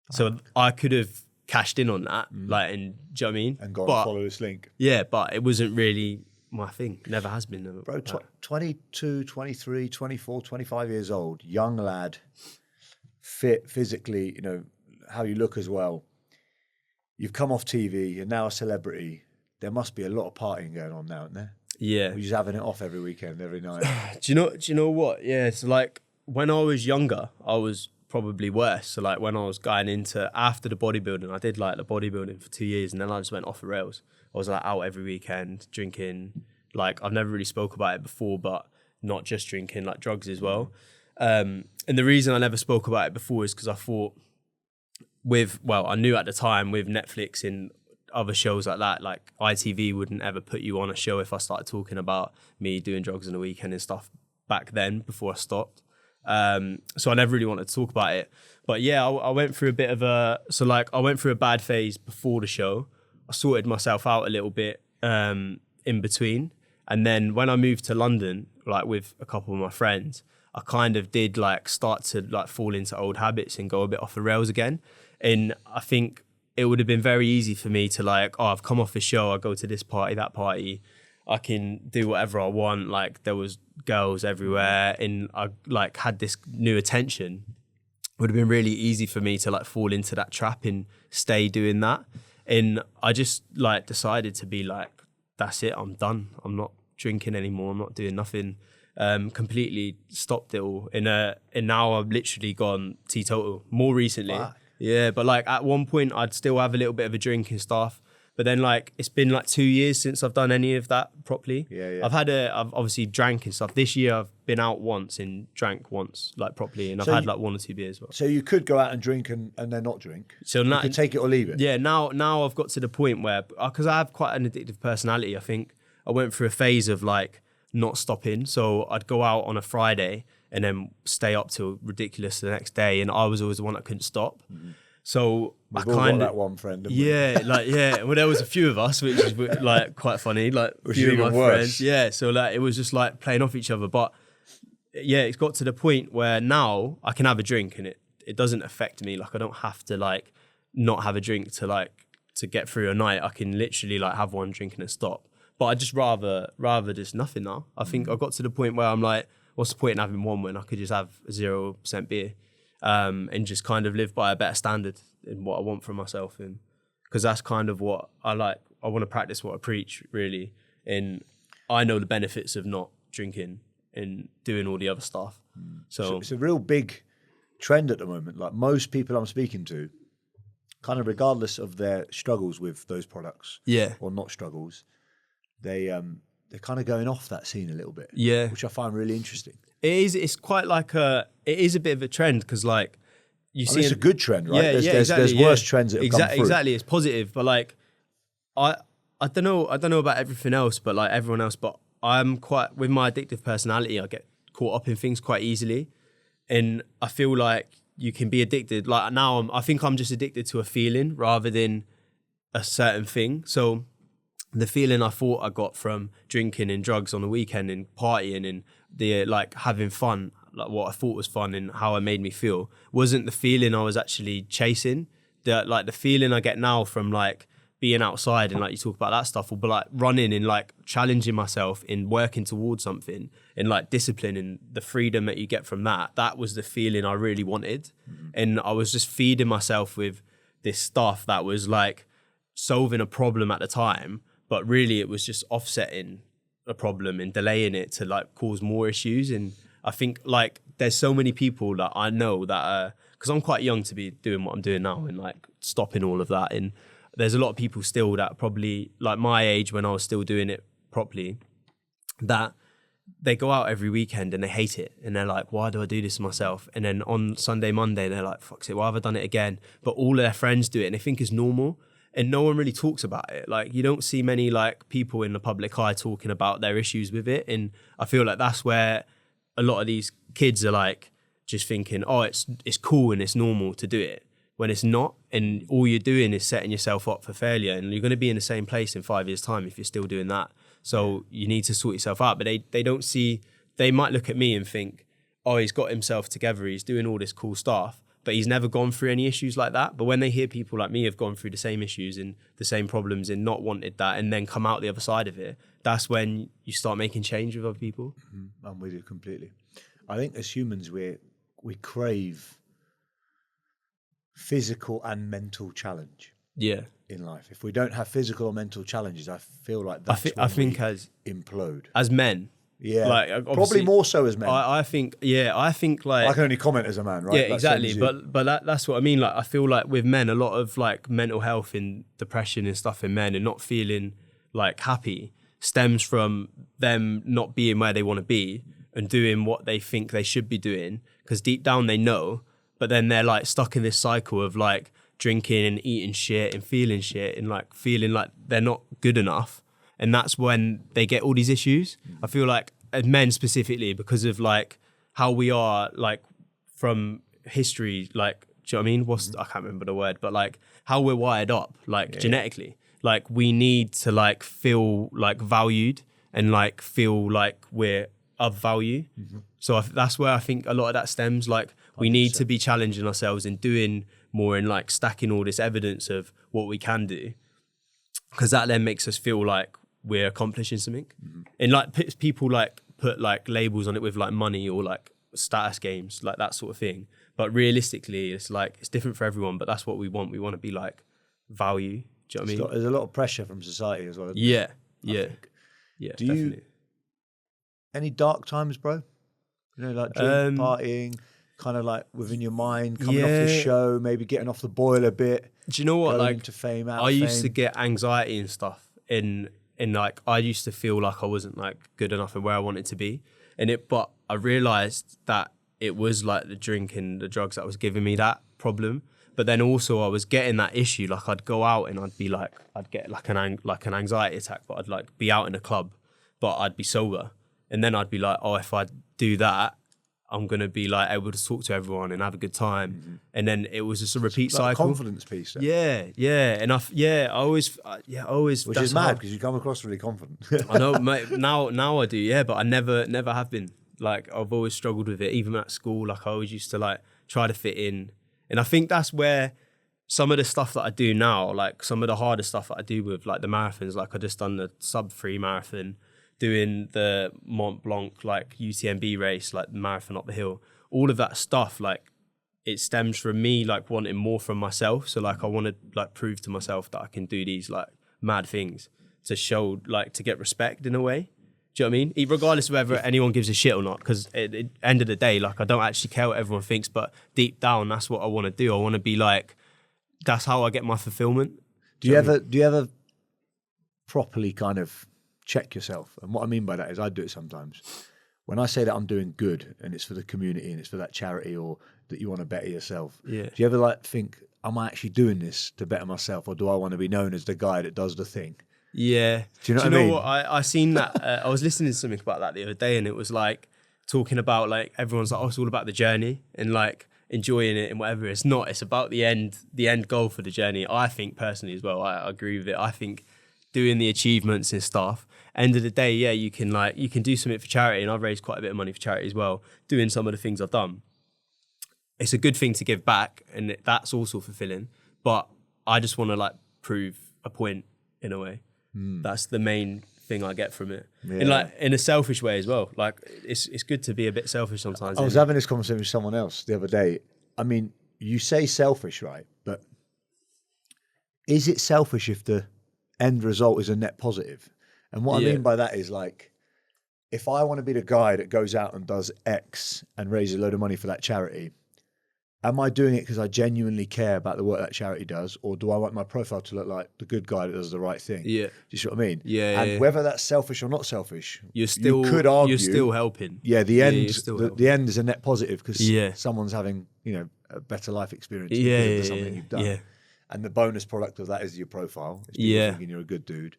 So I could have cashed in on that, like, and do you know what I mean? And gone and follow this link. Yeah, but it wasn't really my thing. Never has been. Bro, 22, 23, 24, 25 years old, young lad, fit physically, you know, how you look as well. You've come off TV, you're now a celebrity. There must be a lot of partying going on now, isn't there? Yeah. You're just having it off every weekend, every night. Do you know what? Yeah, it's like when I was younger, I was probably worse. So like when I was going into, after the bodybuilding, I did like the bodybuilding for 2 years, and then I just went off the rails. I was like out every weekend, drinking. Like I've never really spoke about it before, but not just drinking, like drugs as well. And the reason I never spoke about it before is because I thought I knew at the time with Netflix and other shows like that, like ITV wouldn't ever put you on a show if I started talking about me doing drugs on the weekend and stuff back then before I stopped. So I never really wanted to talk about it. But yeah, I went through a bit of I went through a bad phase before the show. I sorted myself out a little bit in between. And then when I moved to London, like with a couple of my friends, I kind of did like start to like fall into old habits and go a bit off the rails again. And I think it would have been very easy for me to like, oh, I've come off the show, I go to this party, that party, I can do whatever I want. Like there was girls everywhere and I like had this new attention. It would have been really easy for me to like fall into that trap and stay doing that. And I just like decided to be like, that's it, I'm done. I'm not drinking anymore. I'm not doing nothing. Completely stopped it all. And now I've literally gone teetotal more recently. Wow. Yeah, but like at one point I'd still have a little bit of a drink and stuff. But then like it's been like 2 years since I've done any of that properly. Yeah. I've obviously drank and stuff. This year I've been out once and drank once like properly, and I've had like 1 or 2 beers as well. So you could go out and drink and then not drink. So you now can take it or leave it. Yeah, now I've got to the point where, because I have quite an addictive personality, I think I went through a phase of like not stopping. So I'd go out on a Friday and then stay up till ridiculous the next day, and I was always the one that couldn't stop. Mm-hmm. So We've all got that one friend. Yeah, like yeah. Well, there was a few of us, which is like quite funny. Like a few of my friends. Yeah, so like it was just like playing off each other. But yeah, it's got to the point where now I can have a drink and it doesn't affect me. Like I don't have to like not have a drink to get through a night. I can literally like have one drink and then stop. But I just rather just nothing now. I think I got to the point where I'm like, what's the point in having one when I could just have 0% beer? And just kind of live by a better standard in what I want from myself, and because that's kind of what I like. I want to practice what I preach, really, and I know the benefits of not drinking and doing all the other stuff. So it's a real big trend at the moment. Like most people I'm speaking to, kind of regardless of their struggles with those products, or not struggles, they're kind of going off that scene a little bit, which I find really interesting. It is. It's quite like it is a bit of a trend, because like you see, it's a good trend, right? There's exactly, worse trends that have come through. Exactly, it's positive, but like I don't know about everything else, but like everyone else, but I'm quite, with my addictive personality, I get caught up in things quite easily, And I feel like you can be addicted. Like now, I think I'm just addicted to a feeling rather than a certain thing. So the feeling I thought I got from drinking and drugs on the weekend and partying and the like having fun, like what I thought was fun and how it made me feel, wasn't the feeling I was actually chasing. The feeling I get now from like being outside and like you talk about that stuff, or but like running and like challenging myself in working towards something and like discipline and the freedom that you get from that was the feeling I really wanted. And I was just feeding myself with this stuff that was like solving a problem at the time, but really it was just offsetting a problem and delaying it to like cause more issues. And I think like there's so many people that I know that because I'm quite young to be doing what I'm doing now and like stopping all of that. And there's a lot of people still that probably like my age when I was still doing it properly, that they go out every weekend and they hate it. And they're like, why do I do this to myself? And then on Sunday, Monday, they're like, fuck it, why have I done it again? But all of their friends do it and they think it's normal. And no one really talks about it. Like you don't see many like people in the public eye talking about their issues with it. And I feel like that's where a lot of these kids are like just thinking, oh, it's cool and it's normal to do it, when it's not. And all you're doing is setting yourself up for failure, and you're going to be in the same place in 5 years' time if you're still doing that. So you need to sort yourself out. But they don't see, they might look at me and think, oh, he's got himself together, he's doing all this cool stuff, but he's never gone through any issues like that. But when they hear people like me have gone through the same issues and the same problems and not wanted that and then come out the other side of it, that's when you start making change with other people. I'm with you completely. I think as humans, we crave physical and mental challenge. Yeah. In life, if we don't have physical or mental challenges, I feel like that's I think as implode as men. Yeah, like, probably more so as men. I think like I can only comment as a man, right? Yeah, exactly. But that's what I mean. Like I feel like with men, a lot of like mental health and depression and stuff in men and not feeling like happy stems from them not being where they want to be and doing what they think they should be doing, because deep down they know, but then they're like stuck in this cycle of like drinking and eating shit and feeling shit and like feeling like they're not good enough. And that's when they get all these issues. I feel like as men specifically, because of like how we are like from history, like, do you know what I mean? I can't remember the word, but like how we're wired up, like genetically, like we need to like feel like valued and like feel like we're of value. So that's where I think a lot of that stems. Like we 100%. Need to be challenging ourselves and doing more and like stacking all this evidence of what we can do, because that then makes us feel like we're accomplishing something. And like people like put like labels on it with like money or like status games, like that sort of thing. But realistically, it's like it's different for everyone. But that's what we want. We want to be like value. Do you know what I mean? There's a lot of pressure from society as well. Yeah. Do definitely. you any dark times, bro? You know, like drink, partying, kind of like within your mind, coming off the show, maybe getting off the boil a bit. Do you know what? Like into fame, I used to get anxiety and stuff in like I used to feel like I wasn't like good enough and where I wanted to be. But I realized that it was like the drink and the drugs that was giving me that problem. But then also I was getting that issue. Like I'd go out and I'd be like, I'd get like an anxiety attack, but I'd like be out in a club, but I'd be sober. And then I'd be like, oh, if I do that, I'm going to be like able to talk to everyone and have a good time. And then it was just a repeat cycle. Confidence piece. Then. Yeah. And I always. Which is mad because you come across really confident. I know, mate, now I do, yeah, but I never have been. Like I've always struggled with it, even at school. Like I always used to like try to fit in. And I think that's where some of the stuff that I do now, like some of the harder stuff that I do with like the marathons, like I just done the sub-3 marathon, doing the Mont Blanc, like UTMB race, like the marathon up the hill, all of that stuff, like it stems from me like wanting more from myself. So like I want to like prove to myself that I can do these like mad things to show, like to get respect in a way. Do you know what I mean? Regardless of whether anyone gives a shit or not, because at the end of the day, like I don't actually care what everyone thinks, but deep down, that's what I want to do. I want to be like, that's how I get my fulfillment. Do you ever properly kind of check yourself? And what I mean by that is I do it sometimes. When I say that I'm doing good and it's for the community and it's for that charity or that you want to better yourself, do you ever like think, am I actually doing this to better myself, or do I want to be known as the guy that does the thing? Yeah. Do you know what I mean? I seen that. I was listening to something about that the other day, and it was like, talking about like everyone's like, oh, it's all about the journey and like enjoying it and whatever. It's not. It's about the end goal for the journey. I think personally as well. I agree with it. I think doing the achievements and stuff. End of the day, yeah, you can do something for charity, and I've raised quite a bit of money for charity as well. Doing some of the things I've done, it's a good thing to give back, and that's also fulfilling. But I just want to like prove a point in a way. That's the main thing I get from it. Yeah. In a selfish way as well. Like it's good to be a bit selfish sometimes. I was having this conversation with someone else the other day. I mean, you say selfish, right? But is it selfish if the end result is a net positive? And what I mean by that is like, if I want to be the guy that goes out and does X and raises a load of money for that charity, am I doing it because I genuinely care about the work that charity does, or do I want my profile to look like the good guy that does the right thing? Yeah. Do you see what I mean? Yeah. And whether that's selfish or not selfish, you could argue you're still helping. Yeah, the end is a net positive because someone's having, a better life experience because of something you've done. Yeah. And the bonus product of that is your profile. It's people thinking you're a good dude.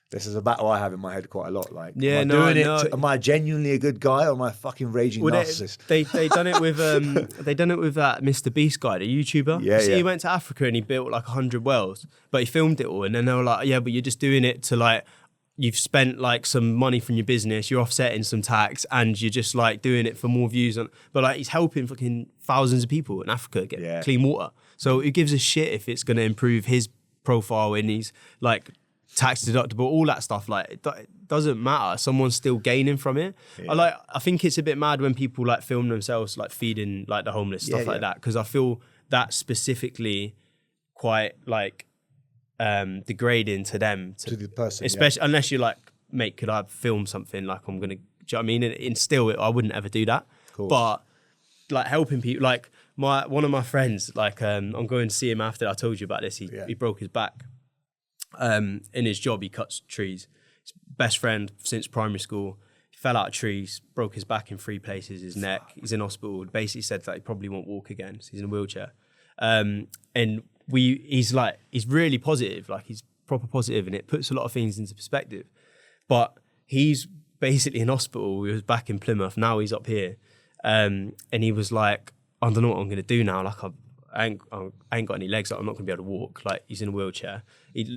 This is a battle I have in my head quite a lot. Like, am I genuinely a good guy, or am I a fucking raging narcissist? They done it with that Mr. Beast guy, the YouTuber. Yeah, he went to Africa and he built like 100 wells, but he filmed it all, and then they were like, yeah, but you're just doing it to like, you've spent like some money from your business, you're offsetting some tax, and you're just like doing it for more views. But like, he's helping fucking thousands of people in Africa get clean water. So who gives a shit if it's going to improve his profile and he's like tax deductible, all that stuff? Like it doesn't matter. Someone's still gaining from it. Yeah. I think it's a bit mad when people like film themselves like feeding like the homeless, stuff like that, because I feel that specifically quite like degrading to them, to the person, especially unless you like, mate, could I film something like I'm gonna, do you know what I mean? And still, I wouldn't ever do that. But like helping people, like one of my friends, like I'm going to see him after I told you about this. He broke his back. In his job, he cuts trees. His best friend since primary school. He fell out of trees, broke his back in 3 places, his neck. He's in hospital. Basically said that he probably won't walk again. So he's in a wheelchair. And he's really positive. Like he's proper positive, and it puts a lot of things into perspective. But he's basically in hospital. He was back in Plymouth. Now he's up here. And he was like, I don't know what I'm going to do now. Like I ain't got any legs. Like, I'm not going to be able to walk. Like he's in a wheelchair.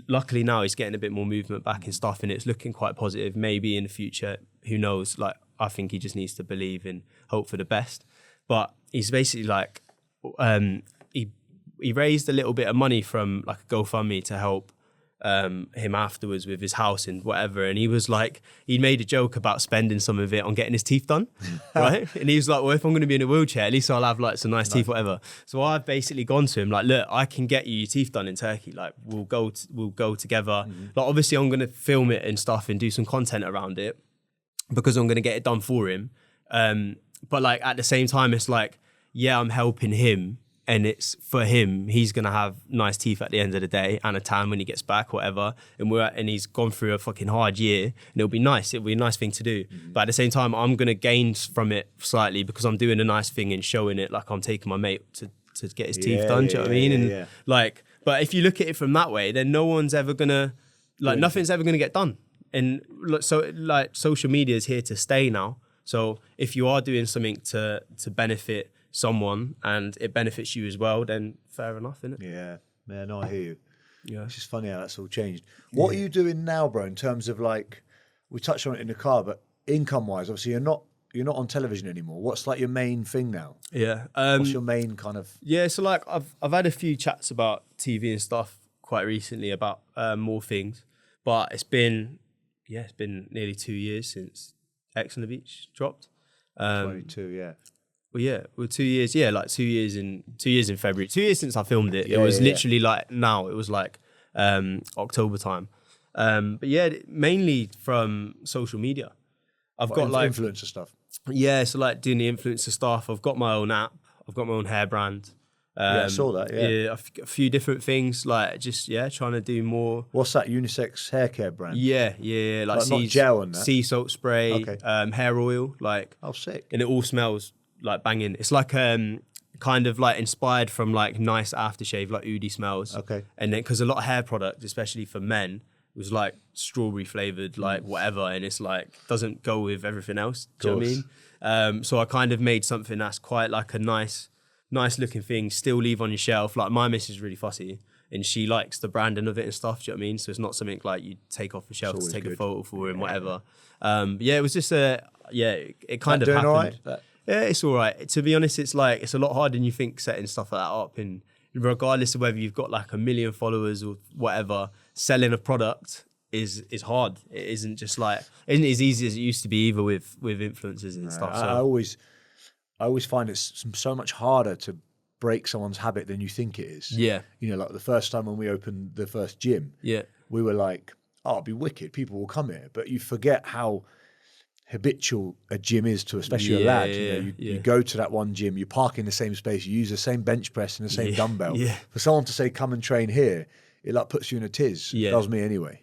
Luckily now he's getting a bit more movement back and stuff, and it's looking quite positive. Maybe in the future, who knows? Like I think he just needs to believe and hope for the best. But he's basically like, he raised a little bit of money from like a GoFundMe to help him afterwards with his house and whatever. And he was like, he made a joke about spending some of it on getting his teeth done, right? And he was like, well, if I'm going to be in a wheelchair, at least I'll have like some nice teeth, whatever. So I've basically gone to him like, look, I can get you your teeth done in Turkey. Like we'll go together. Like obviously I'm going to film it and stuff and do some content around it because I'm going to get it done for him. But like at the same time, it's like, yeah, I'm helping him. And it's for him, he's going to have nice teeth at the end of the day and a tan when he gets back, whatever. And he's gone through a fucking hard year, and it'll be nice. It'll be a nice thing to do. But at the same time, I'm going to gain from it slightly because I'm doing a nice thing and showing it, like I'm taking my mate to get his teeth done. Do you know what I mean? Like, but if you look at it from that way, then no one's ever going to, like nothing's ever going to get done. And so like social media is here to stay now. So if you are doing something to benefit someone and it benefits you as well, then fair enough, isn't it? Yeah, no, I hear you. Yeah, it's just funny how that's all changed. What are you doing now, bro? In terms of like, we touched on it in the car, but income-wise, obviously you're not on television anymore. What's like your main thing now? Yeah, what's your main kind of? Yeah, so like I've had a few chats about TV and stuff quite recently about more things, but it's been nearly 2 years since X on the Beach dropped. 22, yeah. Well, yeah, 2 years. Yeah, like 2 years in February. 2 years since I filmed it. It was literally like now. It was like October time. But yeah, mainly from social media. I've got like influencer stuff. Yeah, so like doing the influencer stuff. I've got my own app. I've got my own hair brand. I saw that. Yeah, a few different things. Like just trying to do more. What's that unisex hair care brand? Yeah, like not gel and that. Sea salt spray, hair oil, like. Oh, sick! And it all smells like banging. It's like kind of like inspired from like nice aftershave, like Oudi smells. Okay. And then because a lot of hair products, especially for men, was like strawberry flavored, like whatever, and it's like doesn't go with everything else. Do you know what I mean? So I kind of made something that's quite like a nice looking thing, still leave on your shelf. Like my miss is really fussy and she likes the branding of it and stuff. Do you know what I mean? So it's not something like you take off the shelf to take a photo for and whatever. It was just it kind of happened. All right? Yeah, it's all right. To be honest, it's like, it's a lot harder than you think setting stuff like that up. And regardless of whether you've got like 1 million followers or whatever, selling a product is hard. It isn't just like, isn't as easy as it used to be either with influencers and stuff. So I always find it's so much harder to break someone's habit than you think it is. Yeah. You know, like the first time when we opened the first gym, we were like, oh, it'll be wicked. People will come here. But you forget how habitual a gym is to especially a lad. You go to that one gym, you park in the same space, you use the same bench press and the same dumbbell. For someone to say come and train here, it like puts you in a tiz. It does me anyway.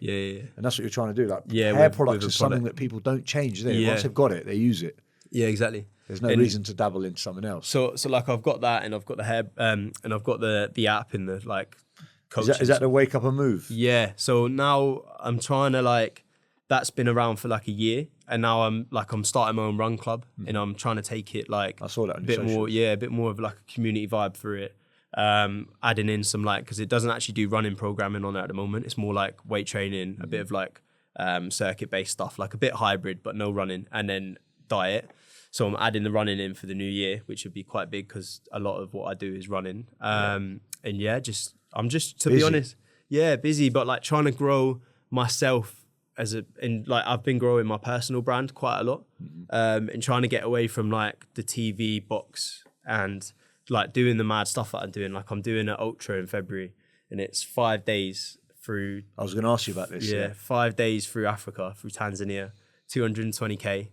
And that's what you're trying to do. Like hair products is something that people don't change. Once they've got it, they use it. Yeah, exactly. There's no reason to dabble into something else. So like I've got that, and I've got the hair, and I've got the app in the like coaches. Is that the wake up and move? Yeah. So now I'm trying to like, that's been around for like a year, and now I'm starting my own run club, and I'm trying to take it like I saw that on a bit more of like a community vibe for it. Adding in some like, because it doesn't actually do running programming on it at the moment. It's more like weight training, a bit of like circuit based stuff, like a bit hybrid, but no running, and then diet. So I'm adding the running in for the new year, which would be quite big because a lot of what I do is running. And I'm just to be honest, busy, but like trying to grow myself I've been growing my personal brand quite a lot, and trying to get away from like the TV box and like doing the mad stuff that I'm doing. Like I'm doing an ultra in February, and it's 5 days through. I was going to ask you about this. Yeah, 5 days through Africa, through Tanzania, 220k.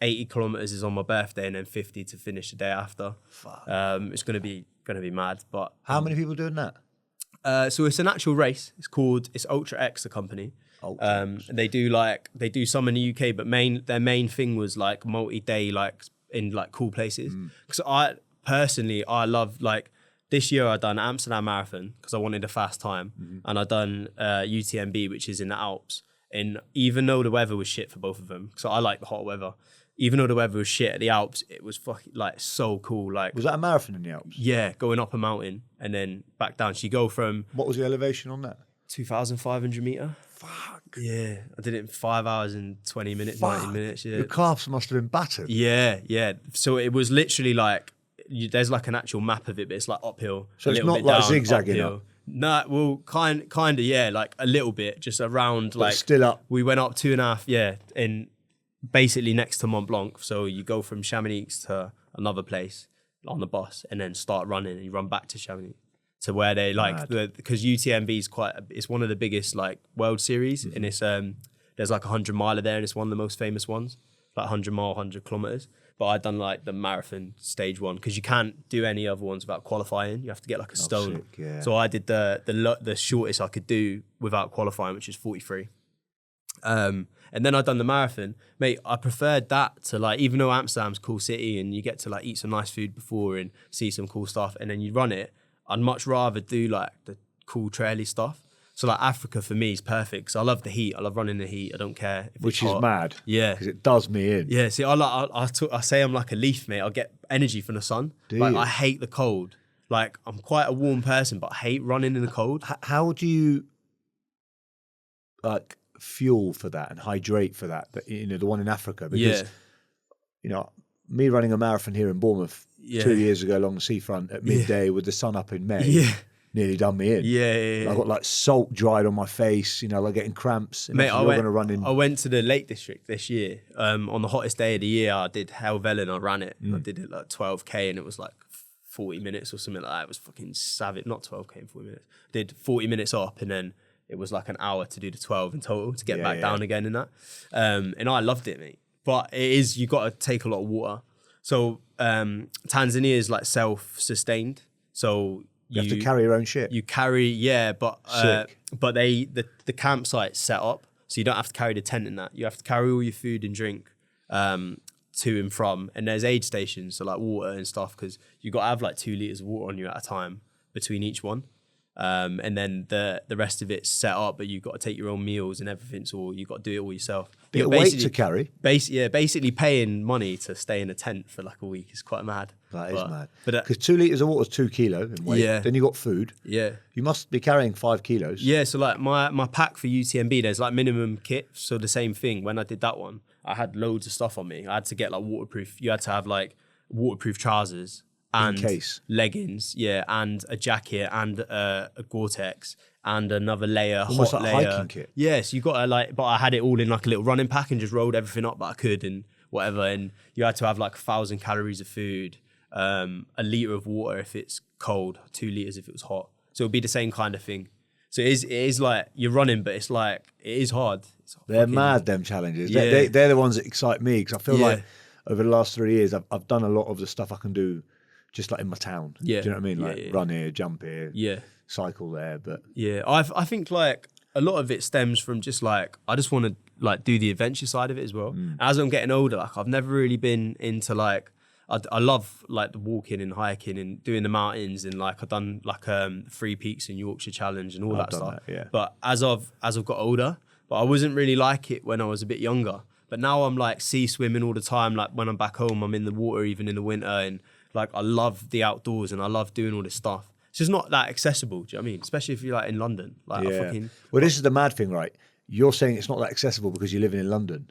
80 kilometers is on my birthday, and then 50 to finish the day after. Fuck. It's gonna be mad. But how many people doing that? So it's an actual race. It's Ultra X, the company. They do some in the UK, but their main thing was like multi-day, like in like cool places. Because I personally love, like this year I done Amsterdam Marathon because I wanted a fast time, and I done UTMB, which is in the Alps. And even though the weather was shit for both of them, so I like the hot weather. Even though the weather was shit at the Alps, it was fucking like so cool. Like, was that a marathon in the Alps? Yeah, going up a mountain and then back down. So you go from, what was the elevation on that? 2,500 meter. Fuck. Yeah, I did it in 5 hours and 20 minutes, 19 minutes. Yeah. Your calves must have been battered. Yeah. So it was literally like, there's like an actual map of it, but it's like uphill. So it's not like zigzagging up. No, well, kind of, yeah, like a little bit, just around, but like still up. We went up 2.5, and basically next to Mont Blanc. So you go from Chamonix to another place on the bus, and then start running, and you run back to Chamonix to where they like because UTMB is it's one of the biggest like world series, and it's there's like 100 miler there, and it's one of the most famous ones, like 100 mile, 100 kilometers. But I'd done like the marathon stage one because you can't do any other ones without qualifying. You have to get like a stone. Sick, yeah. So I did the shortest I could do without qualifying, which is 43. And then I'd done the marathon. Mate, I preferred that to like, even though Amsterdam's a cool city and you get to like eat some nice food before and see some cool stuff, and then you run it, I'd much rather do like the cool traily stuff. So like Africa for me is perfect because I love the heat. I love running in the heat. I don't care if Which it's is hot. mad. Yeah. Because it does me in. Yeah, see, I say I'm like a leaf, mate. I get energy from the sun. I hate the cold. Like, I'm quite a warm person, but I hate running in the cold. How do you like fuel for that and hydrate for that? You know, the one in Africa, because you know, me running a marathon here in Bournemouth 2 years ago along the seafront at midday with the sun up in May. Nearly done me in. Yeah. I got like salt dried on my face, you know, like getting cramps. Mate, I went to the Lake District this year. On the hottest day of the year, I did Helvellyn, I ran it. I did it like 12k, and it was like 40 minutes or something like that. It was fucking savage. Not 12k in 40 minutes. Did 40 minutes up, and then it was like an hour to do the 12 in total to get back down again in that. And I loved it, mate. But it is, you got to take a lot of water. So Tanzania is like self-sustained. So you have to carry your own shit. You carry, but the campsite's set up, so you don't have to carry the tent in that. You have to carry all your food and drink to and from, and there's aid stations, so like water and stuff, because you got to have like 2 liters of water on you at a time between each one. And then the rest of it's set up, but you've got to take your own meals and everything, so you've got to do it all yourself. Bit of weight to carry. Basically paying money to stay in a tent for like a week is quite mad. That is mad. Because 2 litres of water is 2 kilo in weight. Yeah. Then you got food. Yeah. You must be carrying 5 kilos. Yeah, so like my pack for UTMB, there's like minimum kit. So the same thing, when I did that one, I had loads of stuff on me. I had to get like waterproof. You had to have like waterproof trousers and leggings, and a jacket and a Gore-Tex and another layer, almost hot like layer. hiking kit. Yes, you got to like, but I had it all in like a little running pack and just rolled everything up that I could and whatever. And you had to have like 1,000 calories of food, a litre of water if it's cold, 2 litres if it was hot. So it would be the same kind of thing. So it is like you're running, but it's like, it is hard. They're mad, them challenges. Yeah. They're the ones that excite me, because I feel like over the last 3 years, I've done a lot of the stuff I can do just like in my town. Yeah. Do you know what I mean? Like run here, jump here, cycle there. But I think like a lot of it stems from just like, I just want to like do the adventure side of it as well. As I'm getting older, like I've never really been into like, I love like the walking and hiking and doing the mountains, and like I've done like 3 Peaks and Yorkshire Challenge and all that stuff. But as I've got older, but I wasn't really like it when I was a bit younger. But now I'm like sea swimming all the time. Like when I'm back home, I'm in the water even in the winter, and like I love the outdoors and I love doing all this stuff. It's just not that accessible. Do you know what I mean? Especially if you're like in London. Like well, this is the mad thing, right? You're saying it's not that accessible because you're living in London.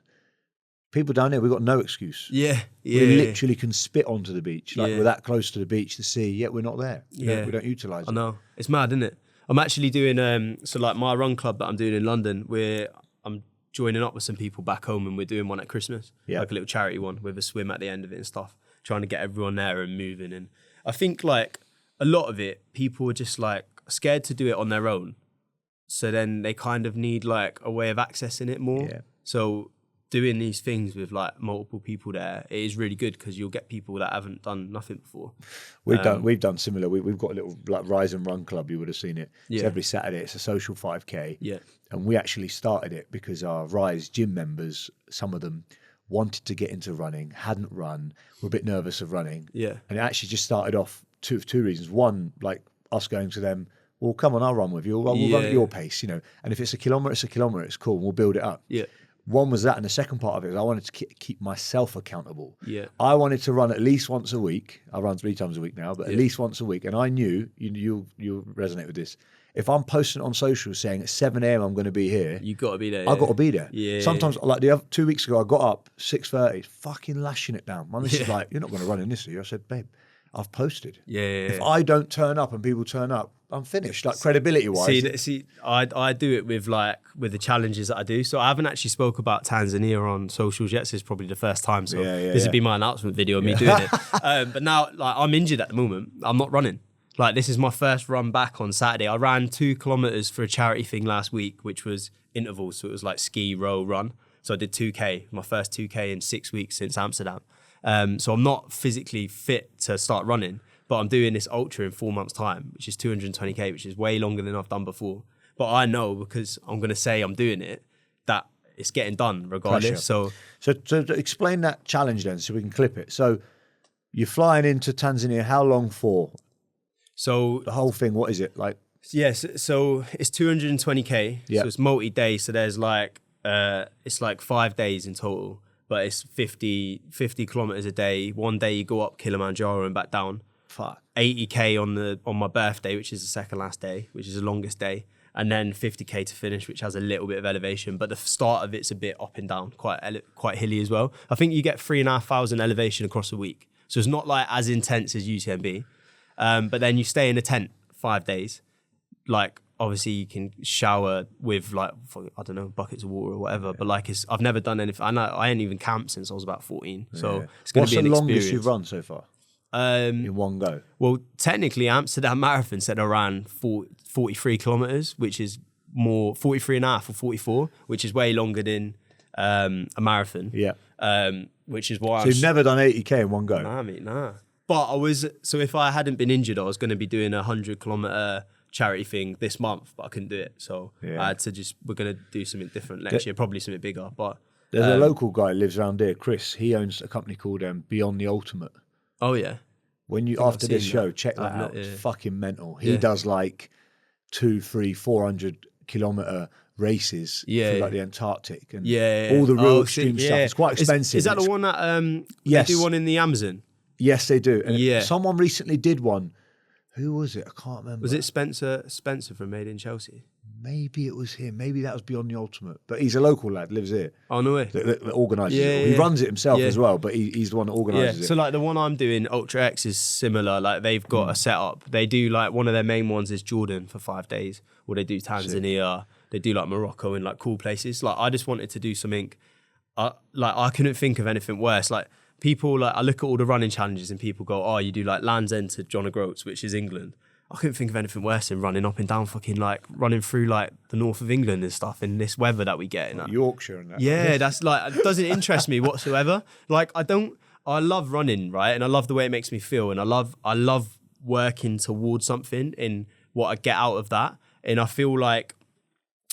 People down here, we've got no excuse. Yeah. We literally can spit onto the beach. Like we're that close to the beach, the sea, yet we're not there. We don't utilise it. I know. It's mad, isn't it? I'm actually doing, so like my run club that I'm doing in London, I'm joining up with some people back home, and we're doing one at Christmas. Like a little charity one with a swim at the end of it and stuff, trying to get everyone there and moving. And I think like a lot of it, people are just like scared to do it on their own. So then they kind of need like a way of accessing it more. Yeah. So doing these things with like multiple people there, it is really good because you'll get people that haven't done nothing before. We've done similar. We've got a little like Rise and Run club. You would have seen it. Yeah. So every Saturday it's a social 5K. Yeah. And we actually started it because our Rise gym members, some of them wanted to get into running, hadn't run, were a bit nervous of running. Yeah. And it actually just started off two reasons. One, like us going to them, well, come on, I'll run with you. We'll run at your pace, you know. And if it's a kilometre, it's a kilometre. It's cool. We'll build it up. Yeah. One was that, and the second part of it was I wanted to keep myself accountable. Yeah. I wanted to run at least once a week. I run 3 times a week now, but at least once a week. And I knew, you'll resonate with this, if I'm posting on social saying at 7 a.m. I'm going to be here, you got to be there. I got to be there. Yeah. Sometimes, like 2 weeks ago, I got up 6:30, fucking lashing it down. My missus is like, "You're not going to run in this, are you?" I said, "Babe, I've posted. Yeah. If I don't turn up and people turn up, I'm finished. Like credibility wise." See, I do it with the challenges that I do. So I haven't actually spoke about Tanzania on socials yet. So it's probably the first time. So this would be my announcement video of me doing it. But now, like, I'm injured at the moment. I'm not running. Like, this is my first run back on Saturday. I ran 2 kilometers for a charity thing last week, which was intervals. So it was like ski, row, run. So I did 2K, my first 2K in 6 weeks since Amsterdam. So I'm not physically fit to start running, but I'm doing this ultra in 4 months' time, which is 220K, which is way longer than I've done before. But I know, because I'm going to say I'm doing it, that it's getting done regardless. So to explain that challenge then, so we can clip it. So you're flying into Tanzania, how long for? So the whole thing, what is it like? Yes, so it's 220K. So it's multi-day. So there's like, it's like 5 days in total, but it's 50 kilometers a day. One day you go up Kilimanjaro and back down. Fuck. 80K on my birthday, which is the second last day, which is the longest day. And then 50K to finish, which has a little bit of elevation. But the start of it's a bit up and down, quite hilly as well. I think you get 3,500 elevation across a week. So it's not like as intense as UTMB. But then you stay in a tent 5 days. Like, obviously you can shower with like, I don't know, buckets of water or whatever. But like, I've never done anything. I ain't even camped since I was about 14. So it's going to be an experience. What's the longest you've run so far? In one go? Well, technically Amsterdam Marathon said I ran 43 kilometers, which is more 43 and a half or 44, which is way longer than a marathon. Yeah. Which is why So you've never done 80K in one go? Nah, mate, nah. But so if I hadn't been injured, I was going to be doing a 100-kilometer charity thing this month, but I couldn't do it. So I had to we're going to do something different next year, probably something bigger. But there's a local guy who lives around here, Chris. He owns a company called Beyond the Ultimate. Oh, yeah. When you, after this show, check that out. It's fucking mental. He does like 2, 3, 400 kilometer races through like the Antarctic and all the real extreme stuff. It's quite expensive. Is that the one that yes. they do one in the Amazon? Yes, they do. And someone recently did one. Who was it? I can't remember. Was it Spencer from Made in Chelsea? Maybe it was him. Maybe that was Beyond the Ultimate. But he's a local lad, lives here. Oh, no way. That organises it. He runs it himself as well, but he's the one that organises it. So like the one I'm doing, Ultra X, is similar. Like they've got a setup. They do like, one of their main ones is Jordan for 5 days, or they do Tanzania. They do like Morocco and like cool places. Like I just wanted to do something, like I couldn't think of anything worse. Like people, like I look at all the running challenges and people go, oh, you do like Land's End to John O'Groats, which is England. I couldn't think of anything worse than running up and down fucking like running through like the north of England and stuff in this weather that we get. Like Yorkshire and that. Yeah, that's like, it doesn't interest me whatsoever. Like I love running, right? And I love the way it makes me feel. And I love working towards something in what I get out of that. And I feel like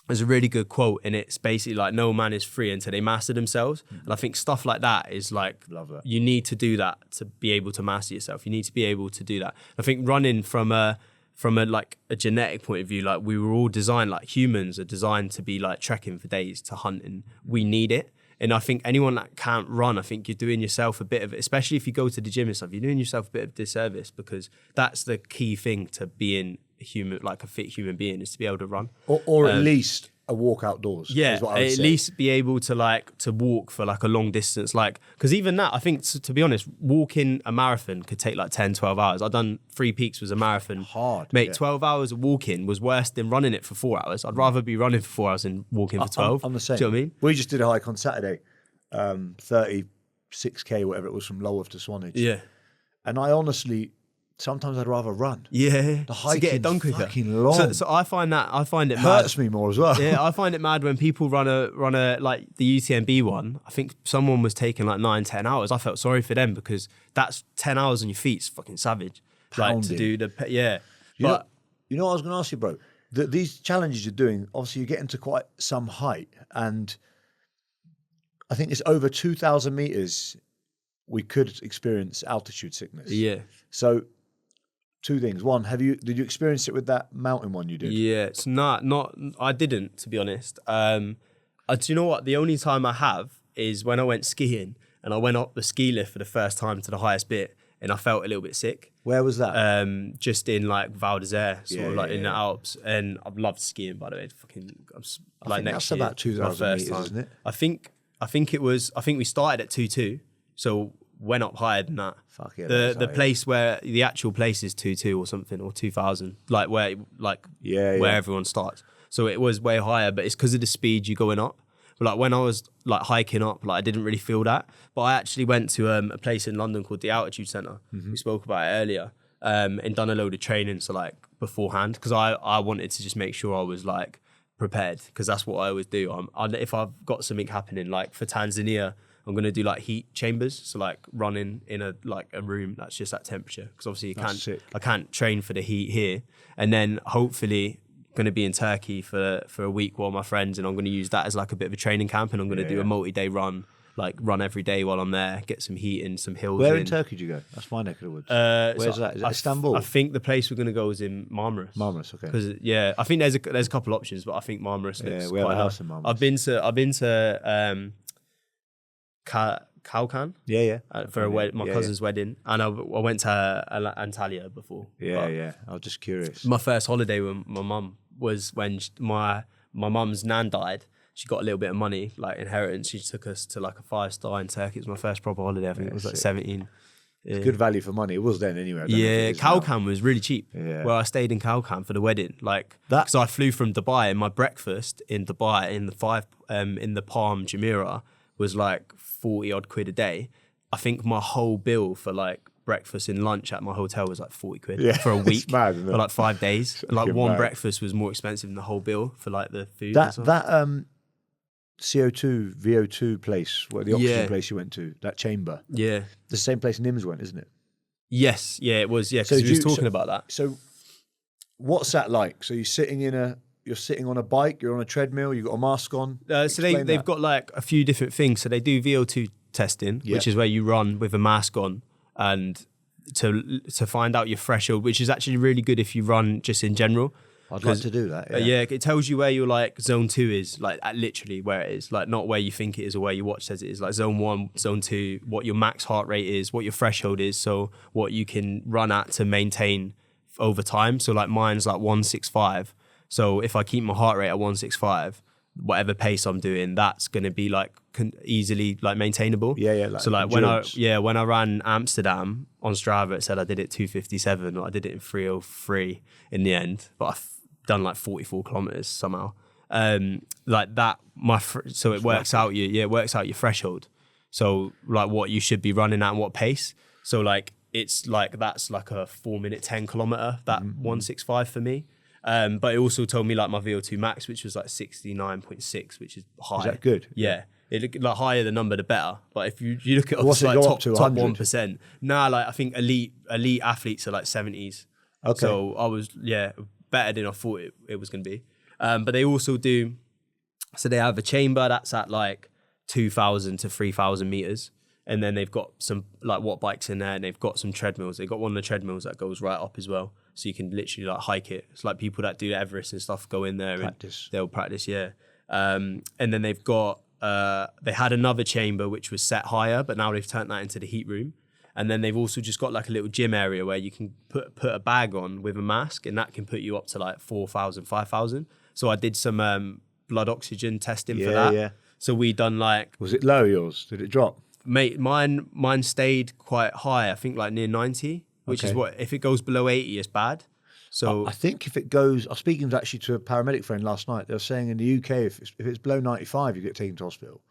there's a really good quote and it's basically like, no man is free until they master themselves. And I think stuff like that is like, love that. You need to do that to be able to master yourself. You need to be able to do that. I think running from a like a genetic point of view, like we were all designed, like humans are designed to be like trekking for days to hunting. We need it. And I think anyone that can't run, I think you're doing yourself a bit of, especially if you go to the gym and stuff, you're doing yourself a bit of disservice, because that's the key thing to being a human, like a fit human being, is to be able to run. Or at least a walk outdoors. Yeah, at least be able to like to walk for like a long distance, like, because even that, I think to be honest, walking a marathon could take like 10, 12 hours. I've done 3 Peaks was a marathon. Hard. Mate, 12 hours of walking was worse than running it for 4 hours. I'd rather be running for 4 hours than walking for 12. I'm the same. Do you know what I mean? We just did a hike on Saturday, 36k, whatever it was, from Lulworth to Swanage. Yeah. And I honestly, sometimes I'd rather run. Yeah, the hike to get it done quicker. Fucking long. So I find it hurts mad. me more as well. Yeah, I find it mad when people run a like the UTMB one. I think someone was taking like 9-10 hours. I felt sorry for them, because that's 10 hours on your feet. It's fucking savage. Pounding. Like to do the You know what I was going to ask you, bro? These challenges you're doing, obviously you're getting to quite some height, and I think it's over 2,000 meters. We could experience altitude sickness. Yeah. So 2 things. One, did you experience it with that mountain one you did? Yeah, it's not. I didn't, to be honest. Do you know what? The only time I have is when I went skiing and I went up the ski lift for the first time to the highest bit, and I felt a little bit sick. Where was that? Just in like Val d'Isère, sort of like in the Alps. And I've loved skiing, by the way. I think that's about 2,000 meters, isn't it? I think we started at 2,200, so went up higher than that. Fuck yeah, the place where the actual place is 2,200 or something, or 2,000, like where everyone starts. So it was way higher, but it's because of the speed you're going up. But like when I was like hiking up, like I didn't really feel that. But I actually went to a place in London called the Altitude Centre. We spoke about it earlier, and done a load of training, so like beforehand, because I wanted to just make sure I was like prepared, because that's what I always do. If I've got something happening, like for Tanzania, I'm going to do like heat chambers, so like running in a room that's just at temperature, because obviously I can't train for the heat here. And then hopefully going to be in Turkey for a week while my friends, and I'm going to use that as like a bit of a training camp, and I'm going to do a multi-day run, like run every day while I'm there, get some heat in some hills. Where in Turkey do you go? That's my neck of the woods. Where's that? Is it Istanbul? I think the place we're going to go is in Marmaris. Marmaris, okay. Because I think there's a couple options, but I think Marmaris looks we have quite a house in Marmaris. I've been to Kalkan. For my cousin's wedding, and I went to Antalya before. I was just curious. My first holiday with my mum was when my mum's nan died. She got a little bit of money, like inheritance. She took us to like a 5-star in Turkey. It was my first proper holiday. I think it was like 17. It's good value for money. It was then anyway. Kalkan was really cheap. Where I stayed in Kalkan for the wedding, like because I flew from Dubai, and my breakfast in Dubai in the Palm Jumeirah was like 40 odd quid a day. I think my whole bill for like breakfast and lunch at my hotel was like 40 quid for a week. Mad, isn't it? For like 5 days. Like one breakfast was more expensive than the whole bill for like the food. That CO2 VO2 place, where the oxygen place you went to, that chamber. Yeah, the same place Nims went, isn't it? Yes, it was. Yeah, because he was talking about that. So, what's that like? So you're sitting on a bike, you're on a treadmill, you've got a mask on. So they've got like a few different things. So they do VO2 testing, which is where you run with a mask on, and to find out your threshold, which is actually really good if you run just in general. I'd like to do that. Yeah, it tells you where your like zone 2 is, like literally where it is, like not where you think it is or where your watch says it is, like zone 1, zone 2, what your max heart rate is, what your threshold is, so what you can run at to maintain over time. So like mine's like 165. So if I keep my heart rate at 165, whatever pace I'm doing, that's going to be like easily like maintainable. Yeah. Like so like endurance. when I ran Amsterdam on Strava, it said I did it 257, or I did it in 303 in the end, but I've done like 44 kilometers somehow. Like that, so it works out your threshold. So like what you should be running at and what pace. So like it's like that's like a 4-minute 10 kilometer, that 165 for me. But it also told me like my VO2 max, which was like 69.6, which is high. Is that good? Yeah. It like higher the number the better. But if you look at What's it like go top up to, top 100? 1%. Nah, like I think elite athletes are like 70s. Okay. So I was better than I thought it was gonna be. But they also do, so they have a chamber that's at like 2,000 to 3,000 meters. And then they've got some like watt bikes in there, and they've got some treadmills. They've got one of the treadmills that goes right up as well. So you can literally like hike it. It's like people that do Everest and stuff go in there and they'll practice, and then they've got, they had another chamber which was set higher, but now they've turned that into the heat room. And then they've also just got like a little gym area where you can put a bag on with a mask, and that can put you up to like 4,000, 5,000. So I did some blood oxygen testing for that. Yeah. So we done like... Was it low, yours? Did it drop? Mate, mine stayed quite high. I think like near 90, which is what, if it goes below 80, it's bad. So I think if it goes, I was speaking actually to a paramedic friend last night. They were saying in the UK, if it's below 95, you get taken to hospital.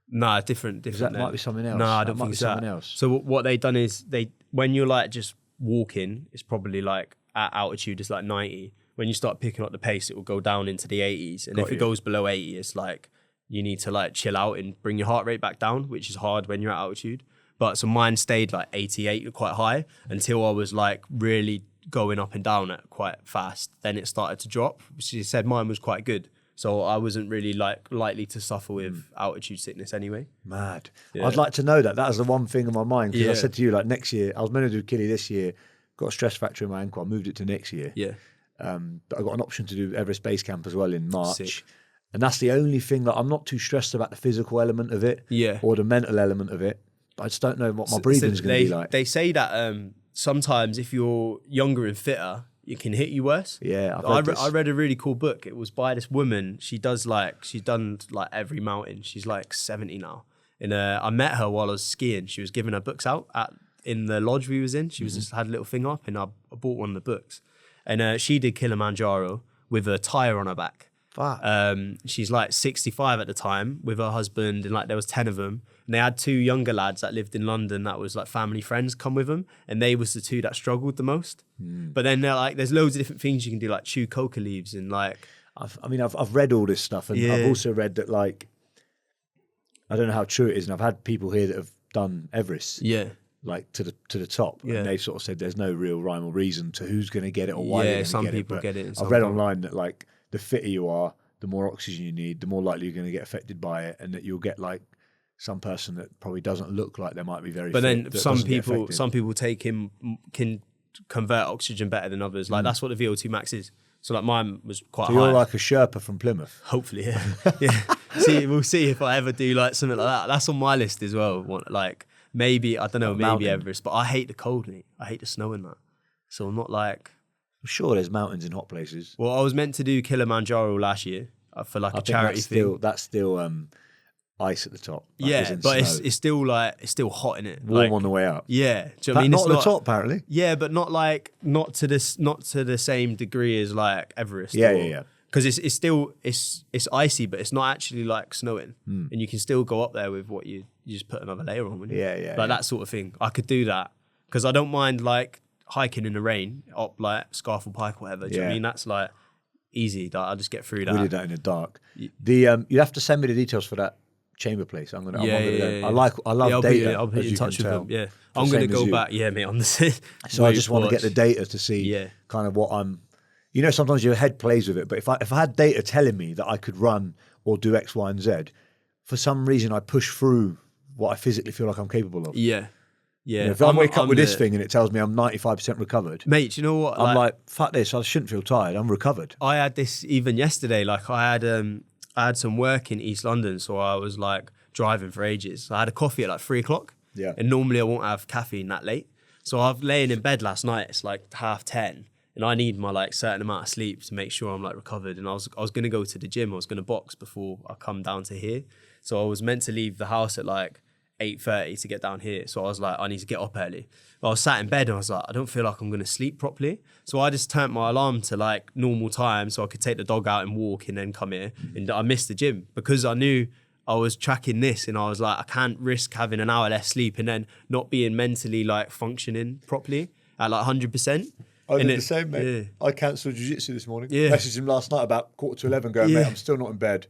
Nah, different. That might be something else. No, I don't think it's that. Else. So what they done is when you're like just walking, it's probably like at altitude it's like 90. When you start picking up the pace, it will go down into the 80s. And if it goes below 80, it's like you need to like chill out and bring your heart rate back down, which is hard when you're at altitude. But so mine stayed like 88, quite high, until I was like really going up and down at quite fast. Then it started to drop. She said mine was quite good. So I wasn't really like likely to suffer with altitude sickness anyway. Mad. Yeah. I'd like to know that. That was the one thing in my mind. Because I said to you, like next year, I was meant to do Kili this year, got a stress fracture in my ankle. I moved it to next year. Yeah. But I got an option to do Everest Base Camp as well in March. Sick. And that's the only thing that I'm not too stressed about, the physical element of it or the mental element of it. But I just don't know what my breathing's going to be like. They say that sometimes if you're younger and fitter, it can hit you worse. Yeah, I read a really cool book. It was by this woman. She's done like every mountain. She's like 70 now. And I met her while I was skiing. She was giving her books out in the lodge we was in. She was just had a little thing up, and I bought one of the books. And she did Kilimanjaro with a tire on her back. She's like 65 at the time with her husband, and like there was 10 of them, and they had 2 younger lads that lived in London that was like family friends come with them, and they was the 2 that struggled the most. But then they're like, there's loads of different things you can do, like chew coca leaves and like I've read all this stuff, and I've also read that, like, I don't know how true it is, and I've had people here that have done Everest like to the top, and they sort of said there's no real rhyme or reason to who's going to get it or why they're going to get it. Some people get it. I've read online that like the fitter you are, the more oxygen you need, the more likely you're going to get affected by it, and that you'll get like some person that probably doesn't look like they might be very fit. But then some people can convert oxygen better than others. Like that's what the VO2 max is. So like mine was quite high. So you're like a Sherpa from Plymouth. Hopefully, yeah. We'll see if I ever do like something like that. That's on my list as well. Like maybe, I don't know, maybe Everest. But I hate the cold, mate. I hate the snow in that. So I'm not like... I'm sure there's mountains in hot places. Well, I was meant to do Kilimanjaro last year for like a charity thing. That's still ice at the top. Like but it's still hot in it. Warm on the way up. Yeah, do you know what I mean? Not at the top, apparently. Yeah, but not to the same degree as like Everest. Yeah. Because it's still icy, but it's not actually like snowing, and you can still go up there with what you just put another layer on. Wouldn't you? Yeah. That sort of thing. I could do that because I don't mind like hiking in the rain up like Scarfell Pike or whatever. Do you know what I mean? That's like easy. Like, I'll just get through that. We did that in the dark. You have to send me the details for that chamber place. I'm gonna. I love data. I'll put you in touch with them. Yeah, I'm gonna go back. Yeah, mate. On the so I just want to get the data to see kind of what I'm. You know, sometimes your head plays with it, but if I had data telling me that I could run or do X, Y, and Z, for some reason I push through what I physically feel like I'm capable of. Yeah. Yeah. You know, if I wake up with this thing and it tells me I'm 95% recovered, mate, do you know what? I'm like, fuck this. I shouldn't feel tired. I'm recovered. I had this even yesterday. Like I had some work in East London, so I was like driving for ages. I had a coffee at like 3:00. Yeah. And normally I won't have caffeine that late. So I've lain in bed last night. It's like 10:30. And I need my like certain amount of sleep to make sure I'm like recovered. And I was going to go to the gym. I was going to box before I come down to here. So I was meant to leave the house at like 8:30 to get down here. So I was like, I need to get up early. But I was sat in bed and I was like, I don't feel like I'm going to sleep properly. So I just turned my alarm to like normal time so I could take the dog out and walk and then come here. And I missed the gym because I knew I was tracking this and I was like, I can't risk having an hour less sleep and then not being mentally like functioning properly at like 100%. I did the same, mate. Yeah. I cancelled jiu-jitsu this morning. Yeah. Messaged him last night about 11:15 going, mate, I'm still not in bed.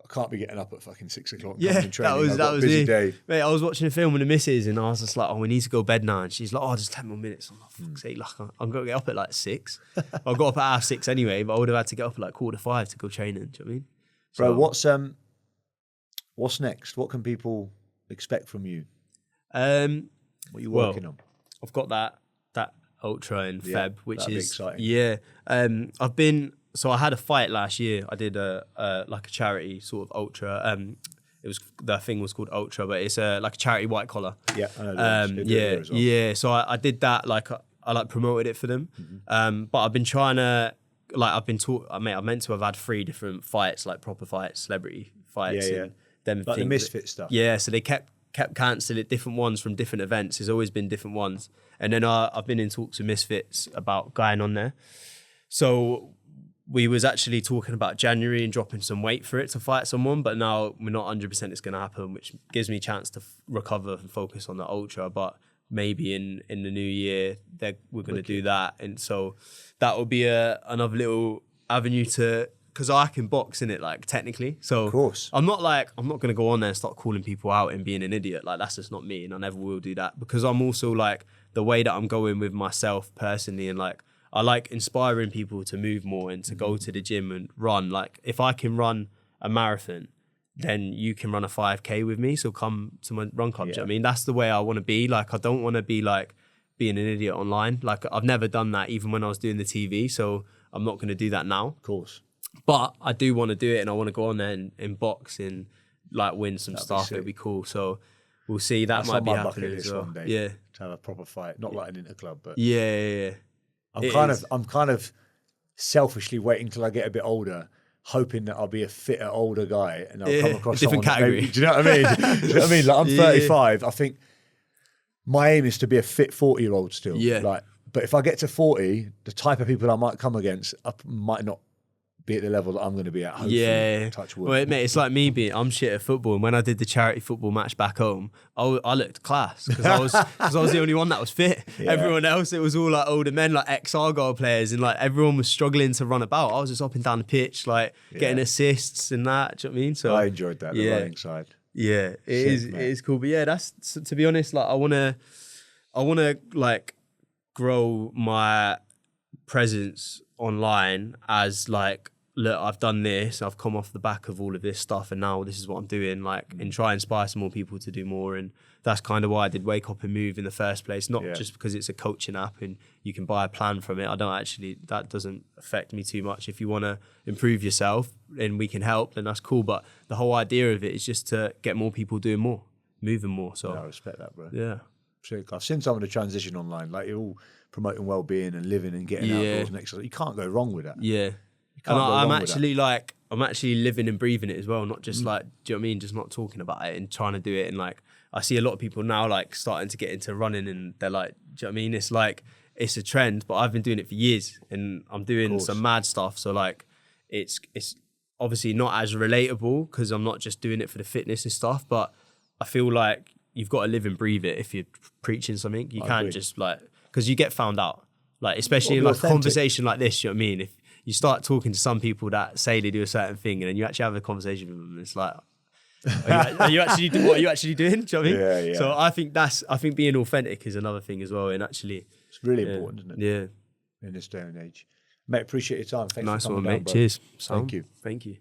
I can't be getting up at fucking 6:00. Yeah, that was a busy day. Mate, I was watching a film with the missus and I was just like, oh, we need to go to bed now. And she's like, oh, just 10 more minutes. I'm like, fuck's sake, like, I'm going to get up at like 6. I got up at 6:30 anyway, but I would have had to get up at like 4:45 to go training. Do you know what I mean? So, bro, what's next? What can people expect from you? What are you working on? I've got that ultra in Feb, which is exciting. Yeah. So I had a fight last year. I did a charity sort of ultra. The thing was called Ultra, but it's like a charity white collar. Yeah, I know. Yeah. So I did that. Like I like promoted it for them. Mm-hmm. But I've been trying to I'm meant to have had 3 different fights, like proper fights, celebrity fights. Yeah. And them like the misfit stuff. Yeah. So they kept cancelling different ones from different events. There's always been different ones. And then I've been in talks with Misfits about going on there. So we was actually talking about January and dropping some weight for it to fight someone, but now we're not 100% it's going to happen, which gives me a chance to recover and focus on the ultra. But maybe in the new year, we're going to do that. And so that will be another little avenue to... Because I can box in it, like technically. So of course. I'm not going to go on there and start calling people out and being an idiot. Like that's just not me, and I never will do that. Because I'm also like the way that I'm going with myself personally, and like I like inspiring people to move more and to go to the gym and run. Like if I can run a marathon, then you can run a 5K with me. So come to my run club. Yeah. Do you know what I mean? That's the way I want to be. Like I don't want to be like being an idiot online. Like I've never done that even when I was doing the TV. So I'm not going to do that now. Of course. But I do want to do it, and I want to go on there and box and like win some stuff. It'd be cool. So we'll see. That's might be happening as well. One day, yeah, to have a proper fight, not like an interclub, but yeah. I'm kind of selfishly waiting till I get a bit older, hoping that I'll be a fitter older guy and I'll come across different someone category. Maybe, do you know what I mean? Do you know what I mean? Like I'm 35. I think my aim is to be a fit 40-year-old still. Yeah. Like, but if I get to 40, the type of people I might come against might not be at the level that I'm going to be at. Hopefully, touch wood. Well, mate, it's like me I'm shit at football, and when I did the charity football match back home, I looked class because I was the only one that was fit. Yeah. Everyone else, it was all like older men, like ex-Argyle players, and like everyone was struggling to run about. I was just up and down the pitch, like getting assists and that. Do you know what I mean? So I enjoyed that, the running side. Yeah, it is cool. But yeah, that's, to be honest, like I wanna like grow my presence online as like, look, I've done this, I've come off the back of all of this stuff, and now this is what I'm doing, like, and try and inspire some more people to do more. And that's kind of why I did Wake Up and Move in the first place, not just because it's a coaching app and you can buy a plan from it. That doesn't affect me too much. If you want to improve yourself and we can help, then that's cool. But the whole idea of it is just to get more people doing more, moving more. So I respect that, bro. Yeah. I've seen some of the transition online, like you're all promoting well-being and living and getting outdoors and exercise. You can't go wrong with that. Yeah. And I'm actually living and breathing it as well, not just like, do you know what I mean? Just not talking about it and trying to do it. And like, I see a lot of people now like starting to get into running, and they're like, do you know what I mean? It's like, it's a trend, but I've been doing it for years and I'm doing some mad stuff. So like, it's obviously not as relatable because I'm not just doing it for the fitness and stuff, but I feel like you've got to live and breathe it if you're preaching something. You can't just like, because you get found out, like, especially in like a conversation like this, you know what I mean? If you start talking to some people that say they do a certain thing and then you actually have a conversation with them, it's like, what are you actually doing? Do you know what I mean? Yeah. So I think being authentic is another thing as well. And actually, it's really important, isn't it? Yeah. In this day and age. Mate, appreciate your time. Thanks nice for coming one, down, mate. bro. Cheers. Thank you. Thank you.